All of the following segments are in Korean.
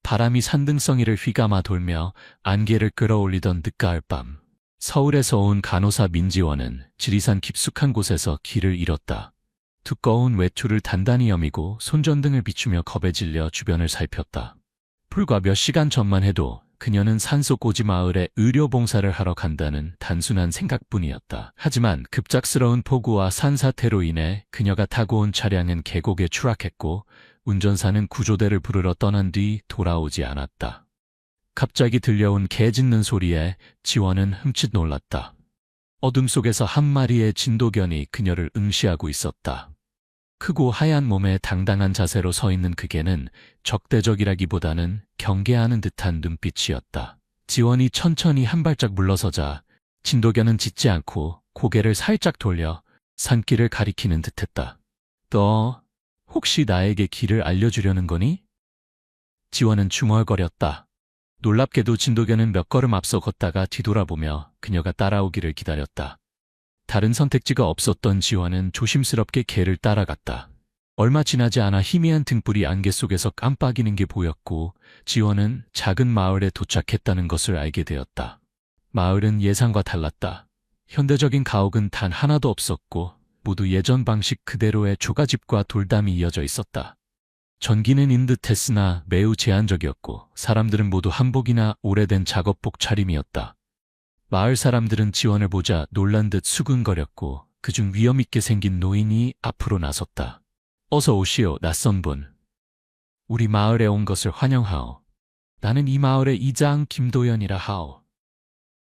바람이 산등성이를 휘감아 돌며 안개를 끌어올리던 늦가을 밤. 서울에서 온 간호사 민지원은 지리산 깊숙한 곳에서 길을 잃었다. 두꺼운 외투를 단단히 여미고 손전등을 비추며 겁에 질려 주변을 살폈다. 불과 몇 시간 전만 해도 그녀는 산속 오지마을에 의료봉사를 하러 간다는 단순한 생각뿐이었다. 하지만 급작스러운 폭우와 산사태로 인해 그녀가 타고 온 차량은 계곡에 추락했고 운전사는 구조대를 부르러 떠난 뒤 돌아오지 않았다. 갑자기 들려온 개 짖는 소리에 지원은 흠칫 놀랐다. 어둠 속에서 한 마리의 진도견이 그녀를 응시하고 있었다. 크고 하얀 몸에 당당한 자세로 서 있는 그 개는 적대적이라기보다는 경계하는 듯한 눈빛이었다. 지원이 천천히 한 발짝 물러서자 진도견은 짖지 않고 고개를 살짝 돌려 산길을 가리키는 듯했다. 너 혹시 나에게 길을 알려주려는 거니? 지원은 중얼거렸다. 놀랍게도 진도견은 몇 걸음 앞서 걷다가 뒤돌아보며 그녀가 따라오기를 기다렸다. 다른 선택지가 없었던 지원은 조심스럽게 개를 따라갔다. 얼마 지나지 않아 희미한 등불이 안개 속에서 깜빡이는 게 보였고 지원은 작은 마을에 도착했다는 것을 알게 되었다. 마을은 예상과 달랐다. 현대적인 가옥은 단 하나도 없었고 모두 예전 방식 그대로의 조가집과 돌담이 이어져 있었다. 전기는 있는 듯 했으나 매우 제한적이었고 사람들은 모두 한복이나 오래된 작업복 차림이었다. 마을 사람들은 지원을 보자 놀란 듯 수근거렸고 그중 위험 있게 생긴 노인이 앞으로 나섰다. 어서 오시오, 낯선 분. 우리 마을에 온 것을 환영하오. 나는 이 마을의 이장 김도연이라 하오.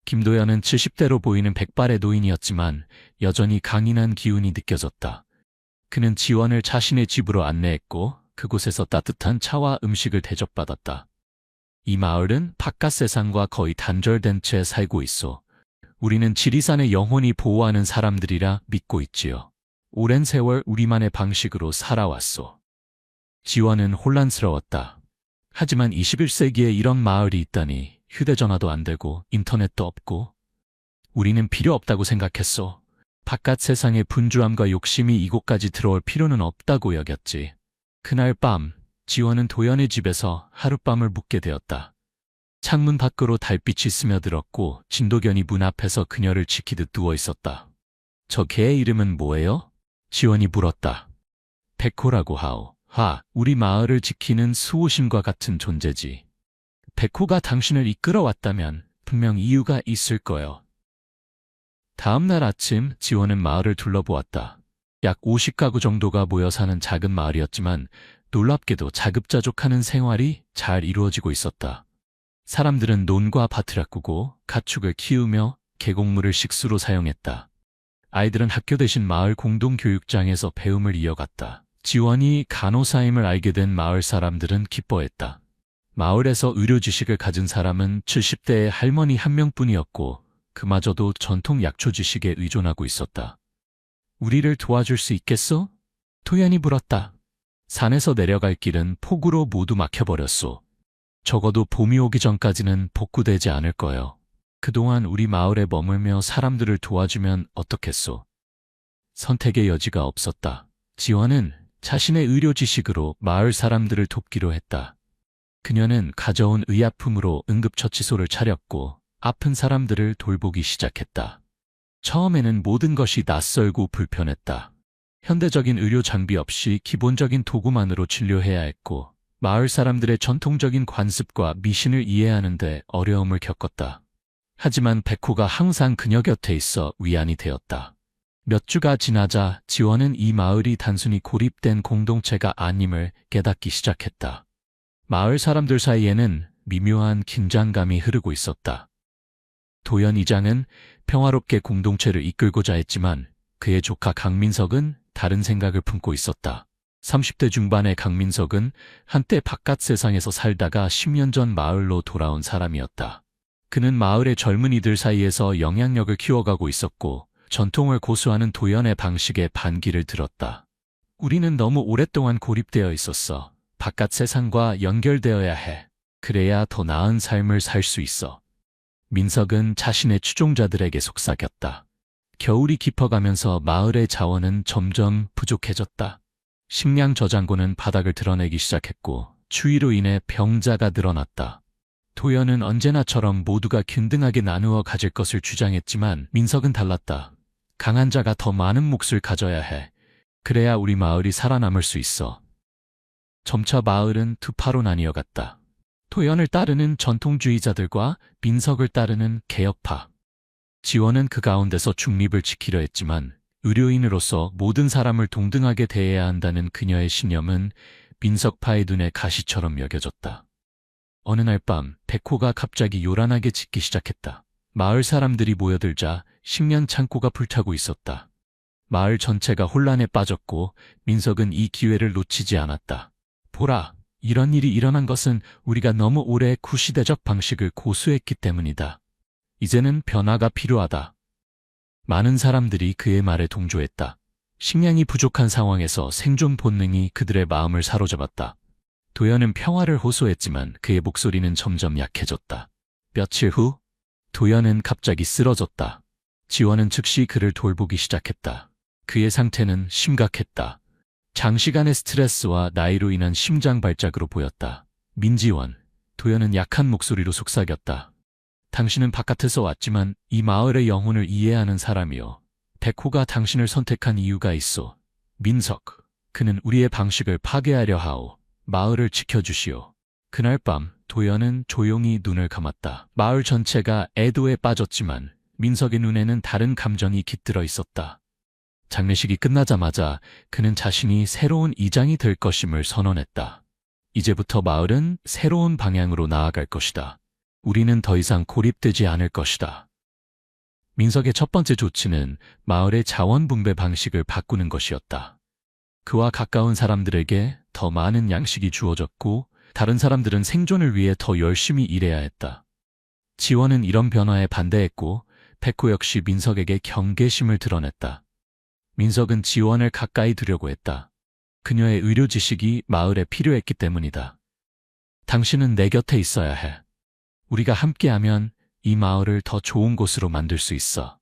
김도연은 70대로 보이는 백발의 노인이었지만 여전히 강인한 기운이 느껴졌다. 그는 지원을 자신의 집으로 안내했고 그곳에서 따뜻한 차와 음식을 대접받았다. 이 마을은 바깥 세상과 거의 단절된 채 살고 있어. 우리는 지리산의 영혼이 보호하는 사람들이라 믿고 있지요. 오랜 세월 우리만의 방식으로 살아왔소. 지원은 혼란스러웠다. 하지만 21세기에 이런 마을이 있다니 휴대전화도 안 되고 인터넷도 없고 우리는 필요 없다고 생각했소. 바깥 세상의 분주함과 욕심이 이곳까지 들어올 필요는 없다고 여겼지. 그날 밤 지원은 도연의 집에서 하룻밤을 묵게 되었다. 창문 밖으로 달빛이 스며들었고 진도견이 문 앞에서 그녀를 지키듯 누워 있었다. 저 개의 이름은 뭐예요? 지원이 물었다. 백호라고 하오. 우리 마을을 지키는 수호신과 같은 존재지. 백호가 당신을 이끌어왔다면 분명 이유가 있을 거요. 다음 날 아침 지원은 마을을 둘러보았다. 약 50가구 정도가 모여 사는 작은 마을이었지만 놀랍게도 자급자족하는 생활이 잘 이루어지고 있었다. 사람들은 논과 밭을 가꾸고 가축을 키우며 계곡물을 식수로 사용했다. 아이들은 학교 대신 마을 공동교육장에서 배움을 이어갔다. 지원이 간호사임을 알게 된 마을 사람들은 기뻐했다. 마을에서 의료 지식을 가진 사람은 70대의 할머니 한 명뿐이었고 그마저도 전통 약초 지식에 의존하고 있었다. 우리를 도와줄 수 있겠어? 도연이 물었다. 산에서 내려갈 길은 폭우로 모두 막혀버렸소. 적어도 봄이 오기 전까지는 복구되지 않을 거요. 그동안 우리 마을에 머물며 사람들을 도와주면 어떻겠소? 선택의 여지가 없었다. 지원은 자신의 의료 지식으로 마을 사람들을 돕기로 했다. 그녀는 가져온 의약품으로 응급처치소를 차렸고 아픈 사람들을 돌보기 시작했다. 처음에는 모든 것이 낯설고 불편했다. 현대적인 의료 장비 없이 기본적인 도구만으로 진료해야 했고 마을 사람들의 전통적인 관습과 미신을 이해하는 데 어려움을 겪었다. 하지만 백호가 항상 그녀 곁에 있어 위안이 되었다. 몇 주가 지나자 지원은 이 마을이 단순히 고립된 공동체가 아님을 깨닫기 시작했다. 마을 사람들 사이에는 미묘한 긴장감이 흐르고 있었다. 도연 이장은 평화롭게 공동체를 이끌고자 했지만 그의 조카 강민석은 다른 생각을 품고 있었다. 30대 중반의 강민석은 한때 바깥 세상에서 살다가 10년 전 마을로 돌아온 사람이었다. 그는 마을의 젊은이들 사이에서 영향력을 키워가고 있었고 전통을 고수하는 도연의 방식에 반기를 들었다. 우리는 너무 오랫동안 고립되어 있었어. 바깥 세상과 연결되어야 해. 그래야 더 나은 삶을 살 수 있어. 민석은 자신의 추종자들에게 속삭였다. 겨울이 깊어가면서 마을의 자원은 점점 부족해졌다. 식량 저장고는 바닥을 드러내기 시작했고 추위로 인해 병자가 늘어났다. 도연은 언제나처럼 모두가 균등하게 나누어 가질 것을 주장했지만 민석은 달랐다. 강한 자가 더 많은 몫을 가져야 해. 그래야 우리 마을이 살아남을 수 있어. 점차 마을은 두 파로 나뉘어갔다. 도연을 따르는 전통주의자들과 민석을 따르는 개혁파. 지원은 그 가운데서 중립을 지키려 했지만 의료인으로서 모든 사람을 동등하게 대해야 한다는 그녀의 신념은 민석파의 눈에 가시처럼 여겨졌다. 어느 날 밤 백호가 갑자기 요란하게 짖기 시작했다. 마을 사람들이 모여들자 식량 창고가 불타고 있었다. 마을 전체가 혼란에 빠졌고 민석은 이 기회를 놓치지 않았다. 보라, 이런 일이 일어난 것은 우리가 너무 오래 구시대적 방식을 고수했기 때문이다. 이제는 변화가 필요하다. 많은 사람들이 그의 말에 동조했다. 식량이 부족한 상황에서 생존 본능이 그들의 마음을 사로잡았다. 도연은 평화를 호소했지만 그의 목소리는 점점 약해졌다. 며칠 후 도연은 갑자기 쓰러졌다. 지원은 즉시 그를 돌보기 시작했다. 그의 상태는 심각했다. 장시간의 스트레스와 나이로 인한 심장 발작으로 보였다. 민지원, 도연은 약한 목소리로 속삭였다. 당신은 바깥에서 왔지만 이 마을의 영혼을 이해하는 사람이요. 백호가 당신을 선택한 이유가 있어. 민석, 그는 우리의 방식을 파괴하려 하오. 마을을 지켜주시오. 그날 밤 도연은 조용히 눈을 감았다. 마을 전체가 애도에 빠졌지만 민석의 눈에는 다른 감정이 깃들어 있었다. 장례식이 끝나자마자 그는 자신이 새로운 이장이 될 것임을 선언했다. 이제부터 마을은 새로운 방향으로 나아갈 것이다. 우리는 더 이상 고립되지 않을 것이다. 민석의 첫 번째 조치는 마을의 자원 분배 방식을 바꾸는 것이었다. 그와 가까운 사람들에게 더 많은 양식이 주어졌고 다른 사람들은 생존을 위해 더 열심히 일해야 했다. 지원은 이런 변화에 반대했고 백호 역시 민석에게 경계심을 드러냈다. 민석은 지원을 가까이 두려고 했다. 그녀의 의료 지식이 마을에 필요했기 때문이다. 당신은 내 곁에 있어야 해. 우리가 함께하면 이 마을을 더 좋은 곳으로 만들 수 있어.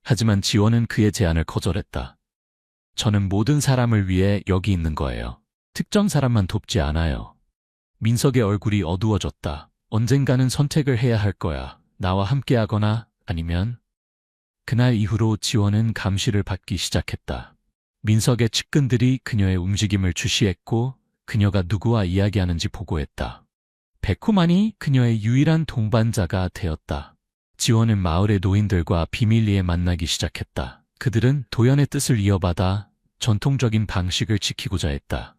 하지만 지원은 그의 제안을 거절했다. 저는 모든 사람을 위해 여기 있는 거예요. 특정 사람만 돕지 않아요. 민석의 얼굴이 어두워졌다. 언젠가는 선택을 해야 할 거야. 나와 함께하거나 아니면. 그날 이후로 지원은 감시를 받기 시작했다. 민석의 측근들이 그녀의 움직임을 주시했고 그녀가 누구와 이야기하는지 보고했다. 백호만이 그녀의 유일한 동반자가 되었다. 지원은 마을의 노인들과 비밀리에 만나기 시작했다. 그들은 도연의 뜻을 이어받아 전통적인 방식을 지키고자 했다.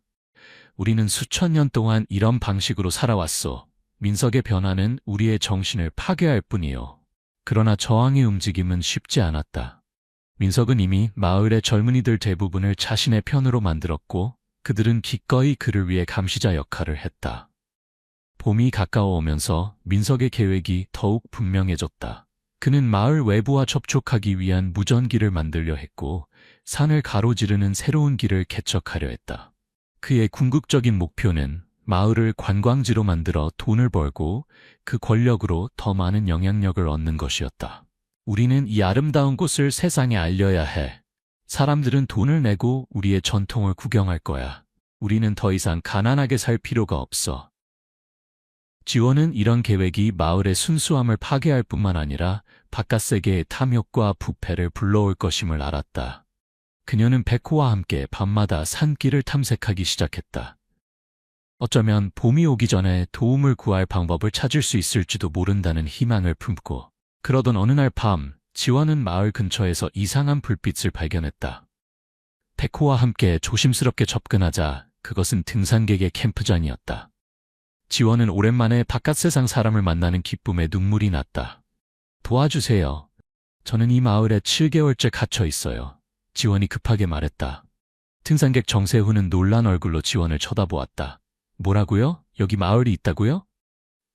우리는 수천 년 동안 이런 방식으로 살아왔어. 민석의 변화는 우리의 정신을 파괴할 뿐이요. 그러나 저항의 움직임은 쉽지 않았다. 민석은 이미 마을의 젊은이들 대부분을 자신의 편으로 만들었고 그들은 기꺼이 그를 위해 감시자 역할을 했다. 봄이 가까워오면서 민석의 계획이 더욱 분명해졌다. 그는 마을 외부와 접촉하기 위한 무전기를 만들려 했고 산을 가로지르는 새로운 길을 개척하려 했다. 그의 궁극적인 목표는 마을을 관광지로 만들어 돈을 벌고 그 권력으로 더 많은 영향력을 얻는 것이었다. 우리는 이 아름다운 곳을 세상에 알려야 해. 사람들은 돈을 내고 우리의 전통을 구경할 거야. 우리는 더 이상 가난하게 살 필요가 없어. 지원은 이런 계획이 마을의 순수함을 파괴할 뿐만 아니라 바깥 세계의 탐욕과 부패를 불러올 것임을 알았다. 그녀는 백호와 함께 밤마다 산길을 탐색하기 시작했다. 어쩌면 봄이 오기 전에 도움을 구할 방법을 찾을 수 있을지도 모른다는 희망을 품고 그러던 어느 날 밤 지원은 마을 근처에서 이상한 불빛을 발견했다. 백호와 함께 조심스럽게 접근하자 그것은 등산객의 캠프장이었다. 지원은 오랜만에 바깥 세상 사람을 만나는 기쁨에 눈물이 났다. 도와주세요. 저는 이 마을에 7개월째 갇혀 있어요. 지원이 급하게 말했다. 등산객 정세훈은 놀란 얼굴로 지원을 쳐다보았다. 뭐라고요? 여기 마을이 있다고요?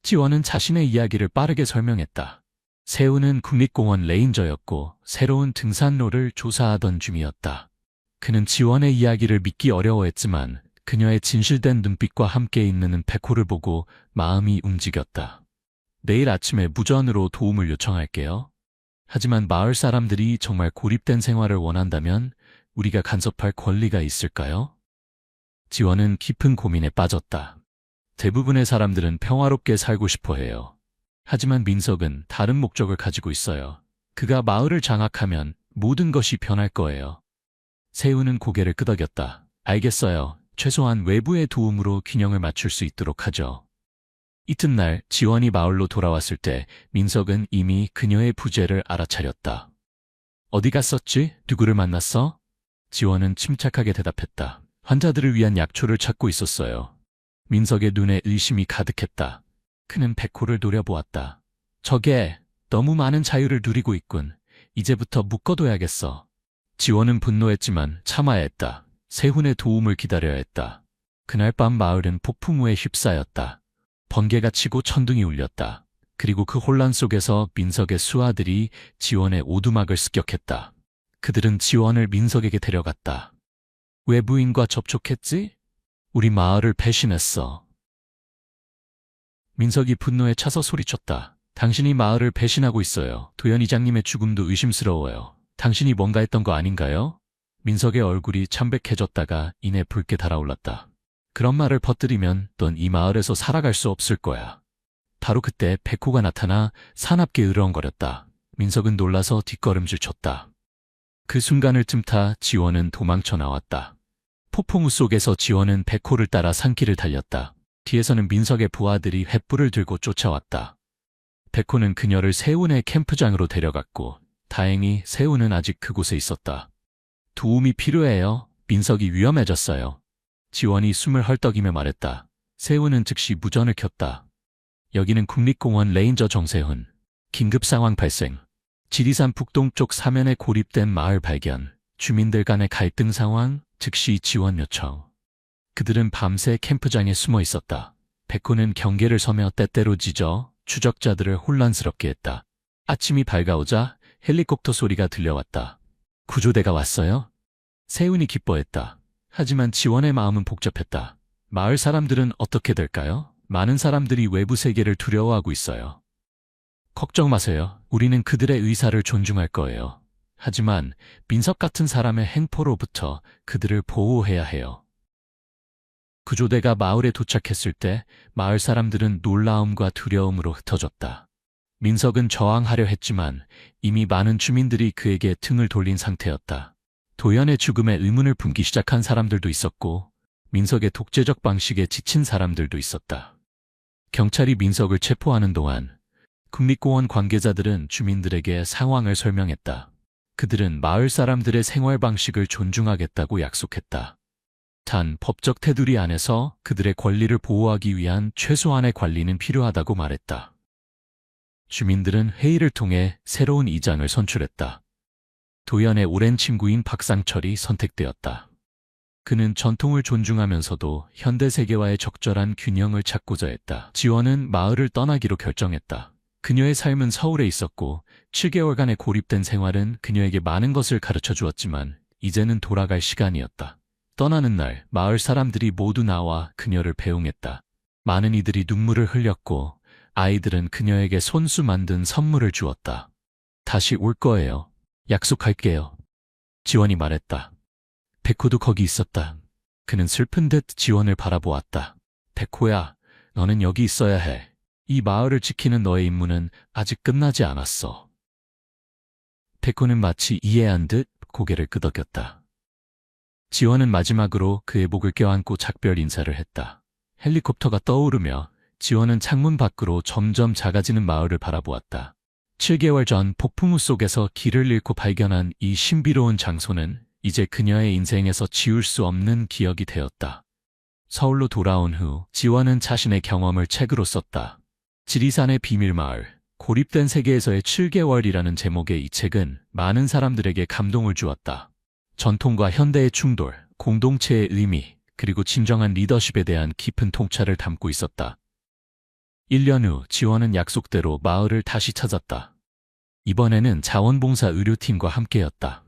지원은 자신의 이야기를 빠르게 설명했다. 세훈은 국립공원 레인저였고 새로운 등산로를 조사하던 중이었다. 그는 지원의 이야기를 믿기 어려워했지만 그녀의 진실된 눈빛과 함께 있는 백호를 보고 마음이 움직였다. 내일 아침에 무전으로 도움을 요청할게요. 하지만 마을 사람들이 정말 고립된 생활을 원한다면 우리가 간섭할 권리가 있을까요? 지원은 깊은 고민에 빠졌다. 대부분의 사람들은 평화롭게 살고 싶어 해요. 하지만 민석은 다른 목적을 가지고 있어요. 그가 마을을 장악하면 모든 것이 변할 거예요. 세우는 고개를 끄덕였다. 알겠어요. 최소한 외부의 도움으로 균형을 맞출 수 있도록 하죠. 이튿날 지원이 마을로 돌아왔을 때 민석은 이미 그녀의 부재를 알아차렸다. 어디 갔었지? 누구를 만났어? 지원은 침착하게 대답했다. 환자들을 위한 약초를 찾고 있었어요. 민석의 눈에 의심이 가득했다. 그는 백호를 노려보았다. 저게 너무 많은 자유를 누리고 있군. 이제부터 묶어둬야겠어. 지원은 분노했지만 참아야 했다. 세훈의 도움을 기다려야 했다. 그날 밤 마을은 폭풍우에 휩싸였다. 번개가 치고 천둥이 울렸다. 그리고 그 혼란 속에서 민석의 수하들이 지원의 오두막을 습격했다. 그들은 지원을 민석에게 데려갔다. 외부인과 접촉했지? 우리 마을을 배신했어. 민석이 분노에 차서 소리쳤다. 당신이 마을을 배신하고 있어요. 도연 이장님의 죽음도 의심스러워요. 당신이 뭔가 했던 거 아닌가요? 민석의 얼굴이 참백해졌다가 이내 붉게 달아올랐다. 그런 말을 퍼뜨리면 넌 이 마을에서 살아갈 수 없을 거야. 바로 그때 백호가 나타나 사납게 으르렁거렸다. 민석은 놀라서 뒷걸음질 쳤다. 그 순간을 틈타 지원은 도망쳐 나왔다. 폭풍우 속에서 지원은 백호를 따라 산길을 달렸다. 뒤에서는 민석의 부하들이 횃불을 들고 쫓아왔다. 백호는 그녀를 세훈의 캠프장으로 데려갔고 다행히 세훈은 아직 그곳에 있었다. 도움이 필요해요. 민석이 위험해졌어요. 지원이 숨을 헐떡이며 말했다. 세훈은 즉시 무전을 켰다. 여기는 국립공원 레인저 정세훈. 긴급 상황 발생. 지리산 북동쪽 사면에 고립된 마을 발견. 주민들 간의 갈등 상황, 즉시 지원 요청. 그들은 밤새 캠프장에 숨어 있었다. 백호는 경계를 서며 때때로 짖어 추적자들을 혼란스럽게 했다. 아침이 밝아오자 헬리콥터 소리가 들려왔다. 구조대가 왔어요? 세훈이 기뻐했다. 하지만 지원의 마음은 복잡했다. 마을 사람들은 어떻게 될까요? 많은 사람들이 외부 세계를 두려워하고 있어요. 걱정 마세요. 우리는 그들의 의사를 존중할 거예요. 하지만 민석 같은 사람의 행포로부터 그들을 보호해야 해요. 구조대가 마을에 도착했을 때 마을 사람들은 놀라움과 두려움으로 흩어졌다. 민석은 저항하려 했지만 이미 많은 주민들이 그에게 등을 돌린 상태였다. 도연의 죽음에 의문을 품기 시작한 사람들도 있었고 민석의 독재적 방식에 지친 사람들도 있었다. 경찰이 민석을 체포하는 동안 국립공원 관계자들은 주민들에게 상황을 설명했다. 그들은 마을 사람들의 생활 방식을 존중하겠다고 약속했다. 단 법적 테두리 안에서 그들의 권리를 보호하기 위한 최소한의 관리는 필요하다고 말했다. 주민들은 회의를 통해 새로운 이장을 선출했다. 도연의 오랜 친구인 박상철이 선택되었다. 그는 전통을 존중하면서도 현대 세계와의 적절한 균형을 찾고자 했다. 지원은 마을을 떠나기로 결정했다. 그녀의 삶은 서울에 있었고 7개월간의 고립된 생활은 그녀에게 많은 것을 가르쳐 주었지만 이제는 돌아갈 시간이었다. 떠나는 날 마을 사람들이 모두 나와 그녀를 배웅했다. 많은 이들이 눈물을 흘렸고 아이들은 그녀에게 손수 만든 선물을 주었다. 다시 올 거예요. 약속할게요. 지원이 말했다. 백호도 거기 있었다. 그는 슬픈 듯 지원을 바라보았다. 백호야, 너는 여기 있어야 해. 이 마을을 지키는 너의 임무는 아직 끝나지 않았어. 백호는 마치 이해한 듯 고개를 끄덕였다. 지원은 마지막으로 그의 목을 껴안고 작별 인사를 했다. 헬리콥터가 떠오르며 지원은 창문 밖으로 점점 작아지는 마을을 바라보았다. 7개월 전 폭풍우 속에서 길을 잃고 발견한 이 신비로운 장소는 이제 그녀의 인생에서 지울 수 없는 기억이 되었다. 서울로 돌아온 후 지원은 자신의 경험을 책으로 썼다. 지리산의 비밀마을, 고립된 세계에서의 7개월이라는 제목의 이 책은 많은 사람들에게 감동을 주었다. 전통과 현대의 충돌, 공동체의 의미, 그리고 진정한 리더십에 대한 깊은 통찰을 담고 있었다. 1년 후 지원은 약속대로 마을을 다시 찾았다. 이번에는 자원봉사 의료팀과 함께였다.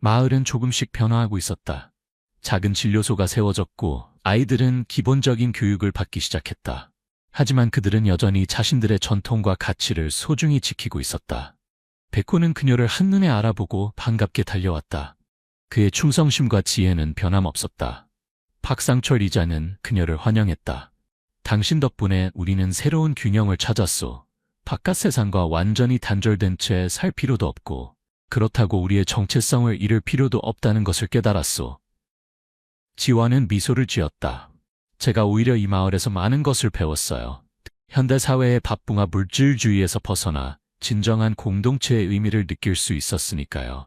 마을은 조금씩 변화하고 있었다. 작은 진료소가 세워졌고 아이들은 기본적인 교육을 받기 시작했다. 하지만 그들은 여전히 자신들의 전통과 가치를 소중히 지키고 있었다. 백호는 그녀를 한눈에 알아보고 반갑게 달려왔다. 그의 충성심과 지혜는 변함없었다. 박상철 이자는 그녀를 환영했다. 당신 덕분에 우리는 새로운 균형을 찾았소. 바깥 세상과 완전히 단절된 채 살 필요도 없고, 그렇다고 우리의 정체성을 잃을 필요도 없다는 것을 깨달았소. 지원은 미소를 지었다. 제가 오히려 이 마을에서 많은 것을 배웠어요. 현대사회의 밥붕아 물질주의에서 벗어나 진정한 공동체의 의미를 느낄 수 있었으니까요.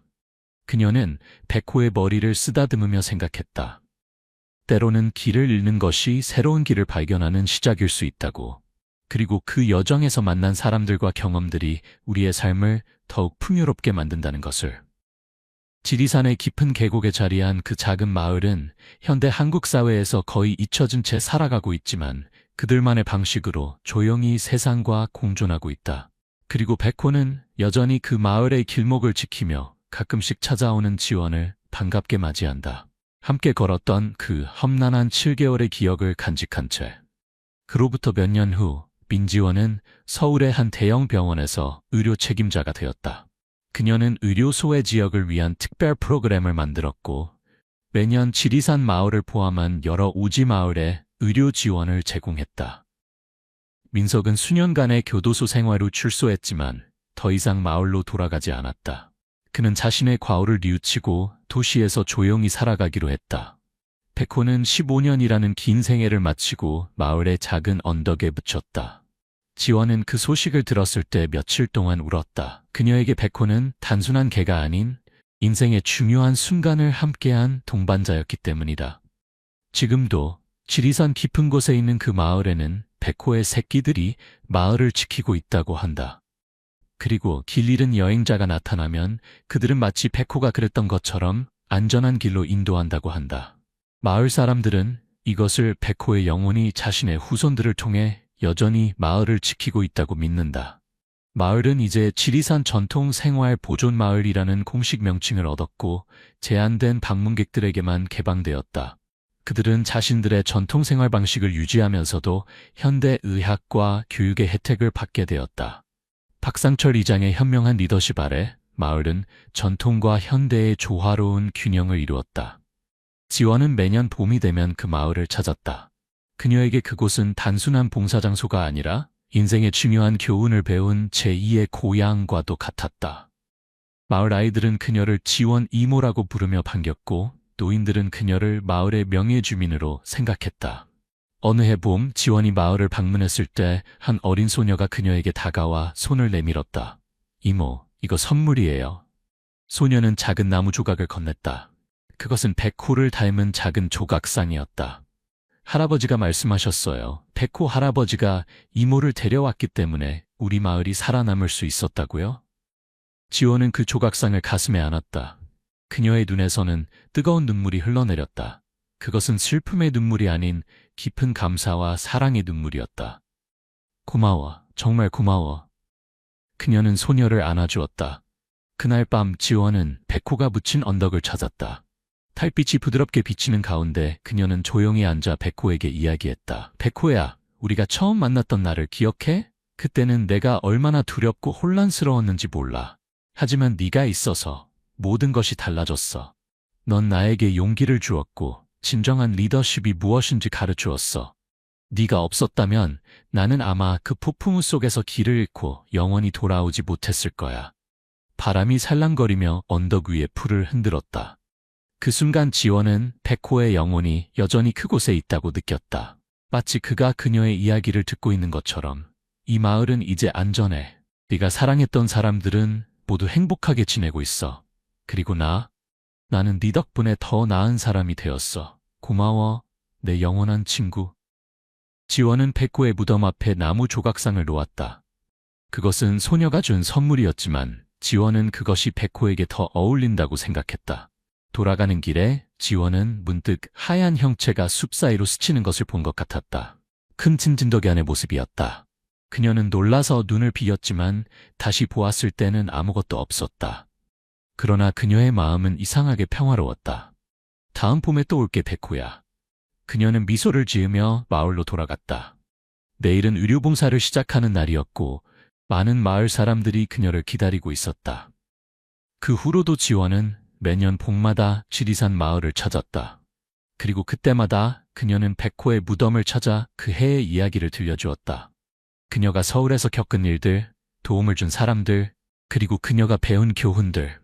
그녀는 백호의 머리를 쓰다듬으며 생각했다. 때로는 길을 잃는 것이 새로운 길을 발견하는 시작일 수 있다고. 그리고 그 여정에서 만난 사람들과 경험들이 우리의 삶을 더욱 풍요롭게 만든다는 것을. 지리산의 깊은 계곡에 자리한 그 작은 마을은 현대 한국 사회에서 거의 잊혀진 채 살아가고 있지만 그들만의 방식으로 조용히 세상과 공존하고 있다. 그리고 백호는 여전히 그 마을의 길목을 지키며 가끔씩 찾아오는 지원을 반갑게 맞이한다. 함께 걸었던 그 험난한 7개월의 기억을 간직한 채. 그로부터 몇 년 후 민지원은 서울의 한 대형 병원에서 의료 책임자가 되었다. 그녀는 의료 소외 지역을 위한 특별 프로그램을 만들었고 매년 지리산 마을을 포함한 여러 우지 마을에 의료 지원을 제공했다. 민석은 수년간의 교도소 생활 후 출소했지만 더 이상 마을로 돌아가지 않았다. 그는 자신의 과오를 뉘우치고 도시에서 조용히 살아가기로 했다. 백호는 15년이라는 긴 생애를 마치고 마을의 작은 언덕에 묻혔다. 지원은 그 소식을 들었을 때 며칠 동안 울었다. 그녀에게 백호는 단순한 개가 아닌 인생의 중요한 순간을 함께한 동반자였기 때문이다. 지금도 지리산 깊은 곳에 있는 그 마을에는 백호의 새끼들이 마을을 지키고 있다고 한다. 그리고 길 잃은 여행자가 나타나면 그들은 마치 백호가 그랬던 것처럼 안전한 길로 인도한다고 한다. 마을 사람들은 이것을 백호의 영혼이 자신의 후손들을 통해 여전히 마을을 지키고 있다고 믿는다. 마을은 이제 지리산 전통 생활 보존 마을이라는 공식 명칭을 얻었고 제한된 방문객들에게만 개방되었다. 그들은 자신들의 전통 생활 방식을 유지하면서도 현대 의학과 교육의 혜택을 받게 되었다. 박상철 이장의 현명한 리더십 아래 마을은 전통과 현대의 조화로운 균형을 이루었다. 지원은 매년 봄이 되면 그 마을을 찾았다. 그녀에게 그곳은 단순한 봉사장소가 아니라 인생의 중요한 교훈을 배운 제2의 고향과도 같았다. 마을 아이들은 그녀를 지원 이모라고 부르며 반겼고 노인들은 그녀를 마을의 명예주민으로 생각했다. 어느 해 봄 지원이 마을을 방문했을 때 한 어린 소녀가 그녀에게 다가와 손을 내밀었다. 이모, 이거 선물이에요. 소녀는 작은 나무 조각을 건넸다. 그것은 백호를 닮은 작은 조각상이었다. 할아버지가 말씀하셨어요. 백호 할아버지가 이모를 데려왔기 때문에 우리 마을이 살아남을 수 있었다고요? 지원은 그 조각상을 가슴에 안았다. 그녀의 눈에서는 뜨거운 눈물이 흘러내렸다. 그것은 슬픔의 눈물이 아닌 깊은 감사와 사랑의 눈물이었다. 고마워, 정말 고마워. 그녀는 소녀를 안아주었다. 그날 밤 지원은 백호가 묻힌 언덕을 찾았다. 달빛이 부드럽게 비치는 가운데 그녀는 조용히 앉아 백호에게 이야기했다. 백호야, 우리가 처음 만났던 날을 기억해? 그때는 내가 얼마나 두렵고 혼란스러웠는지 몰라. 하지만 네가 있어서 모든 것이 달라졌어. 넌 나에게 용기를 주었고 진정한 리더십이 무엇인지 가르주었어. 네가 없었다면 나는 아마 그 폭풍우 속에서 길을 잃고 영원히 돌아오지 못했을 거야. 바람이 살랑거리며 언덕 위에 풀을 흔들었다. 그 순간 지원은 백호의 영혼이 여전히 그곳에 있다고 느꼈다. 마치 그가 그녀의 이야기를 듣고 있는 것처럼. 이 마을은 이제 안전해. 네가 사랑했던 사람들은 모두 행복하게 지내고 있어. 그리고 나는 네 덕분에 더 나은 사람이 되었어. 고마워, 내 영원한 친구. 지원은 백호의 무덤 앞에 나무 조각상을 놓았다. 그것은 소녀가 준 선물이었지만 지원은 그것이 백호에게 더 어울린다고 생각했다. 돌아가는 길에 지원은 문득 하얀 형체가 숲 사이로 스치는 것을 본 것 같았다. 큰 진진덕이 모습이었다. 그녀는 놀라서 눈을 비었지만 다시 보았을 때는 아무것도 없었다. 그러나 그녀의 마음은 이상하게 평화로웠다. 다음 봄에 또 올게 백호야. 그녀는 미소를 지으며 마을로 돌아갔다. 내일은 의료봉사를 시작하는 날이었고 많은 마을 사람들이 그녀를 기다리고 있었다. 그 후로도 지원은 매년 봄마다 지리산 마을을 찾았다. 그리고 그때마다 그녀는 백호의 무덤을 찾아 그 해의 이야기를 들려주었다. 그녀가 서울에서 겪은 일들, 도움을 준 사람들, 그리고 그녀가 배운 교훈들.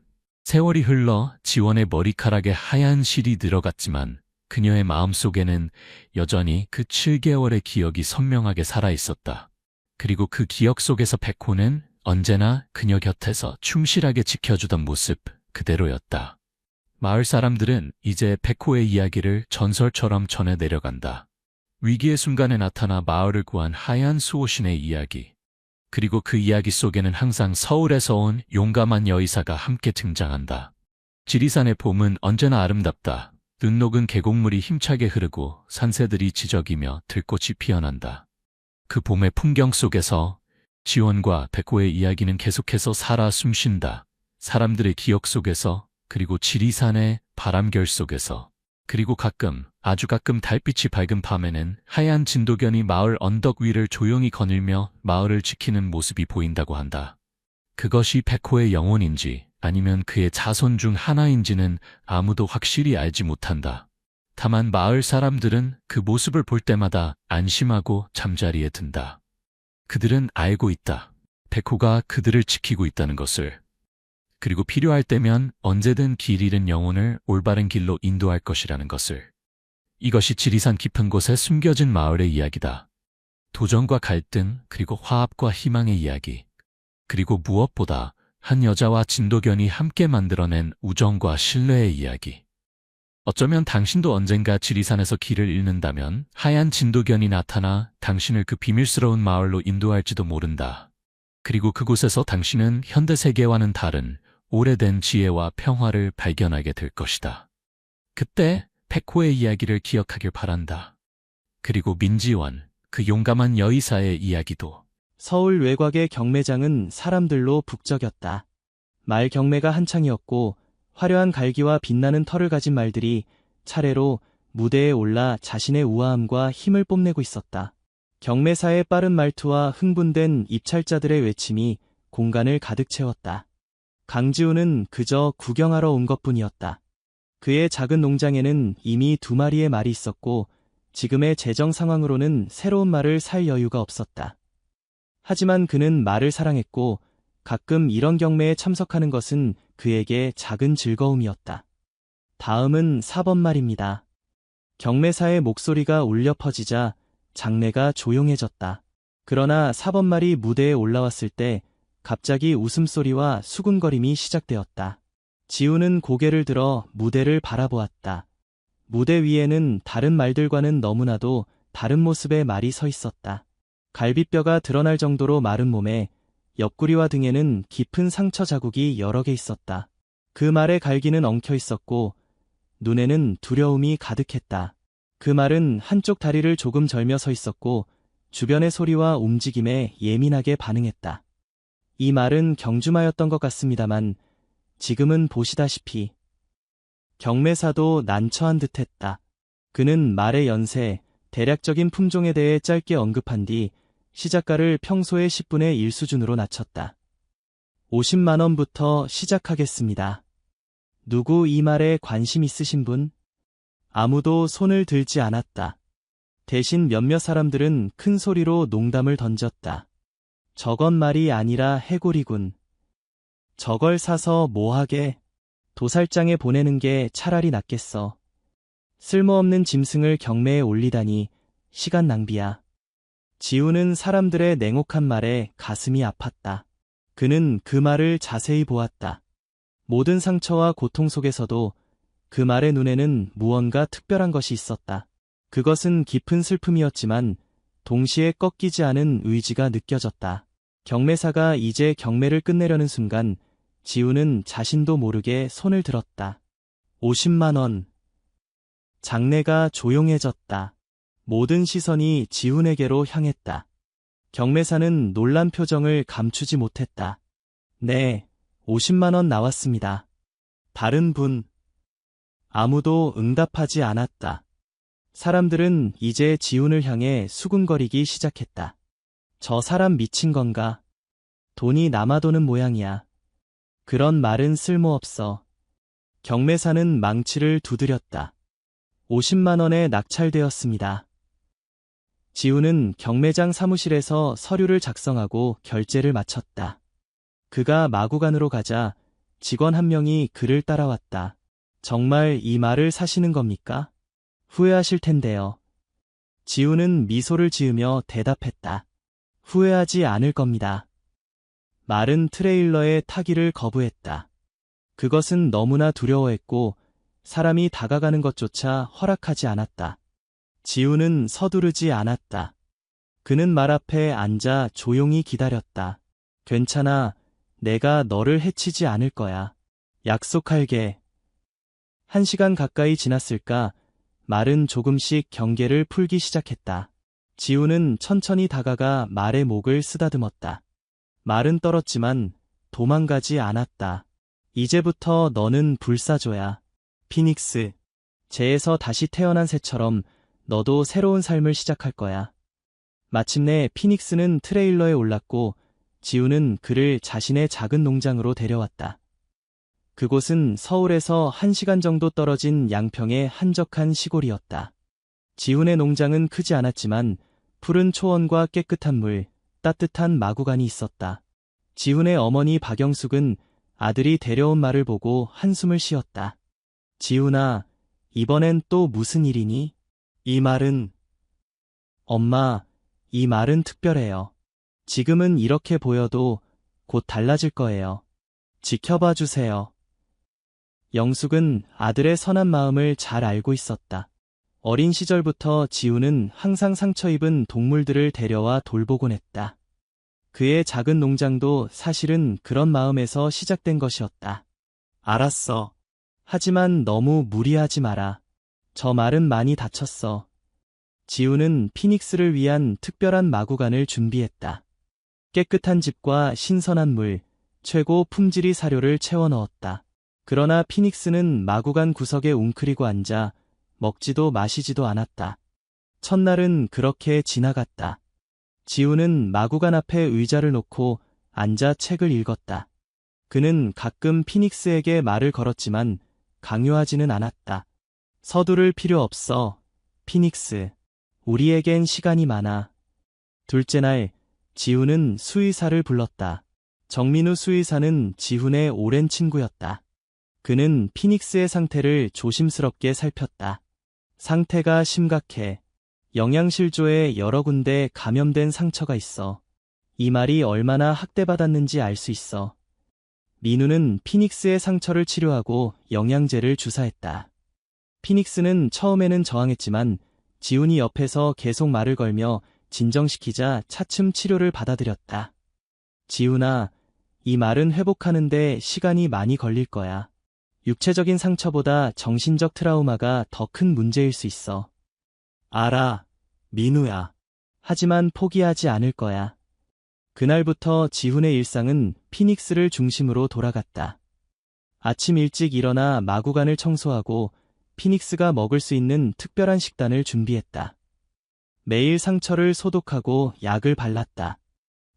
세월이 흘러 지원의 머리카락에 하얀 실이 늘어갔지만 그녀의 마음속에는 여전히 그 7개월의 기억이 선명하게 살아있었다. 그리고 그 기억 속에서 백호는 언제나 그녀 곁에서 충실하게 지켜주던 모습 그대로였다. 마을 사람들은 이제 백호의 이야기를 전설처럼 전해 내려간다. 위기의 순간에 나타나 마을을 구한 하얀 수호신의 이야기. 그리고 그 이야기 속에는 항상 서울에서 온 용감한 여의사가 함께 등장한다. 지리산의 봄은 언제나 아름답다. 눈 녹은 계곡물이 힘차게 흐르고 산새들이 지저귀며 들꽃이 피어난다. 그 봄의 풍경 속에서 지원과 백호의 이야기는 계속해서 살아 숨쉰다. 사람들의 기억 속에서, 그리고 지리산의 바람결 속에서, 그리고 가끔, 아주 가끔 달빛이 밝은 밤에는 하얀 진도견이 마을 언덕 위를 조용히 거닐며 마을을 지키는 모습이 보인다고 한다. 그것이 백호의 영혼인지 아니면 그의 자손 중 하나인지는 아무도 확실히 알지 못한다. 다만 마을 사람들은 그 모습을 볼 때마다 안심하고 잠자리에 든다. 그들은 알고 있다. 백호가 그들을 지키고 있다는 것을. 그리고 필요할 때면 언제든 길 잃은 영혼을 올바른 길로 인도할 것이라는 것을. 이것이 지리산 깊은 곳에 숨겨진 마을의 이야기다. 도전과 갈등, 그리고 화합과 희망의 이야기. 그리고 무엇보다 한 여자와 진도견이 함께 만들어낸 우정과 신뢰의 이야기. 어쩌면 당신도 언젠가 지리산에서 길을 잃는다면 하얀 진도견이 나타나 당신을 그 비밀스러운 마을로 인도할지도 모른다. 그리고 그곳에서 당신은 현대 세계와는 다른 오래된 지혜와 평화를 발견하게 될 것이다. 그때 백호의 이야기를 기억하길 바란다. 그리고 민지원, 그 용감한 여의사의 이야기도. 서울 외곽의 경매장은 사람들로 북적였다. 말 경매가 한창이었고 화려한 갈기와 빛나는 털을 가진 말들이 차례로 무대에 올라 자신의 우아함과 힘을 뽐내고 있었다. 경매사의 빠른 말투와 흥분된 입찰자들의 외침이 공간을 가득 채웠다. 강지우는 그저 구경하러 온 것뿐이었다. 그의 작은 농장에는 이미 2마리의 말이 있었고 지금의 재정 상황으로는 새로운 말을 살 여유가 없었다. 하지만 그는 말을 사랑했고 가끔 이런 경매에 참석하는 것은 그에게 작은 즐거움이었다. 다음은 4번 말입니다. 경매사의 목소리가 울려 퍼지자 장내가 조용해졌다. 그러나 4번 말이 무대에 올라왔을 때 갑자기 웃음소리와 수군거림이 시작되었다. 지우는 고개를 들어 무대를 바라보았다. 무대 위에는 다른 말들과는 너무나도 다른 모습의 말이 서 있었다. 갈비뼈가 드러날 정도로 마른 몸에 옆구리와 등에는 깊은 상처 자국이 여러 개 있었다. 그 말의 갈기는 엉켜 있었고 눈에는 두려움이 가득했다. 그 말은 한쪽 다리를 조금 절며 서 있었고 주변의 소리와 움직임에 예민하게 반응했다. 이 말은 경주마였던 것 같습니다만 지금은 보시다시피 경매사도 난처한 듯했다. 그는 말의 연세, 대략적인 품종에 대해 짧게 언급한 뒤 시작가를 평소의 10분의 1 수준으로 낮췄다. 50만 원부터 시작하겠습니다. 누구 이 말에 관심 있으신 분? 아무도 손을 들지 않았다. 대신 몇몇 사람들은 큰 소리로 농담을 던졌다. 저건 말이 아니라 해골이군. 저걸 사서 뭐하게? 도살장에 보내는 게 차라리 낫겠어. 쓸모없는 짐승을 경매에 올리다니 시간 낭비야. 지우는 사람들의 냉혹한 말에 가슴이 아팠다. 그는 그 말을 자세히 보았다. 모든 상처와 고통 속에서도 그 말의 눈에는 무언가 특별한 것이 있었다. 그것은 깊은 슬픔이었지만 동시에 꺾이지 않은 의지가 느껴졌다. 경매사가 이제 경매를 끝내려는 순간 지우는 자신도 모르게 손을 들었다. 50만 원. 장내가 조용해졌다. 모든 시선이 지훈에게로 향했다. 경매사는 놀란 표정을 감추지 못했다. 네, 50만 원 나왔습니다. 다른 분. 아무도 응답하지 않았다. 사람들은 이제 지훈을 향해 수군거리기 시작했다. 저 사람 미친 건가? 돈이 남아도는 모양이야. 그런 말은 쓸모없어. 경매사는 망치를 두드렸다. 50만 원에 낙찰되었습니다. 지우는 경매장 사무실에서 서류를 작성하고 결제를 마쳤다. 그가 마구간으로 가자 직원 한 명이 그를 따라왔다. 정말 이 말을 사시는 겁니까? 후회하실 텐데요. 지우는 미소를 지으며 대답했다. 후회하지 않을 겁니다. 말은 트레일러에 타기를 거부했다. 그것은 너무나 두려워했고 사람이 다가가는 것조차 허락하지 않았다. 지우는 서두르지 않았다. 그는 말 앞에 앉아 조용히 기다렸다. 괜찮아. 내가 너를 해치지 않을 거야. 약속할게. 1시간 가까이 지났을까? 말은 조금씩 경계를 풀기 시작했다. 지우는 천천히 다가가 말의 목을 쓰다듬었다. 말은 떨었지만 도망가지 않았다. 이제부터 너는 불사조야. 피닉스. 재에서 다시 태어난 새처럼 너도 새로운 삶을 시작할 거야. 마침내 피닉스는 트레일러에 올랐고 지우는 그를 자신의 작은 농장으로 데려왔다. 그곳은 서울에서 1시간 정도 떨어진 양평의 한적한 시골이었다. 지훈의 농장은 크지 않았지만 푸른 초원과 깨끗한 물, 따뜻한 마구간이 있었다. 지훈의 어머니 박영숙은 아들이 데려온 말을 보고 한숨을 쉬었다. 지훈아, 이번엔 또 무슨 일이니? 이 말은... 엄마, 이 말은 특별해요. 지금은 이렇게 보여도 곧 달라질 거예요. 지켜봐 주세요. 영숙은 아들의 선한 마음을 잘 알고 있었다. 어린 시절부터 지우는 항상 상처 입은 동물들을 데려와 돌보곤 했다. 그의 작은 농장도 사실은 그런 마음에서 시작된 것이었다. 알았어. 하지만 너무 무리하지 마라. 저 말은 많이 다쳤어. 지우는 피닉스를 위한 특별한 마구간을 준비했다. 깨끗한 집과 신선한 물, 최고 품질의 사료를 채워 넣었다. 그러나 피닉스는 마구간 구석에 웅크리고 앉아 먹지도 마시지도 않았다. 첫날은 그렇게 지나갔다. 지우는 마구간 앞에 의자를 놓고 앉아 책을 읽었다. 그는 가끔 피닉스에게 말을 걸었지만 강요하지는 않았다. 서두를 필요 없어, 피닉스. 우리에겐 시간이 많아. 둘째 날, 지훈은 수의사를 불렀다. 정민우 수의사는 지훈의 오랜 친구였다. 그는 피닉스의 상태를 조심스럽게 살폈다. 상태가 심각해. 영양실조에 여러 군데 감염된 상처가 있어. 이 말이 얼마나 학대받았는지 알 수 있어. 민우는 피닉스의 상처를 치료하고 영양제를 주사했다. 피닉스는 처음에는 저항했지만 지훈이 옆에서 계속 말을 걸며 진정시키자 차츰 치료를 받아들였다. 지훈아, 이 말은 회복하는데 시간이 많이 걸릴 거야. 육체적인 상처보다 정신적 트라우마가 더 큰 문제일 수 있어. 알아, 민우야. 하지만 포기하지 않을 거야. 그날부터 지훈의 일상은 피닉스를 중심으로 돌아갔다. 아침 일찍 일어나 마구간을 청소하고 피닉스가 먹을 수 있는 특별한 식단을 준비했다. 매일 상처를 소독하고 약을 발랐다.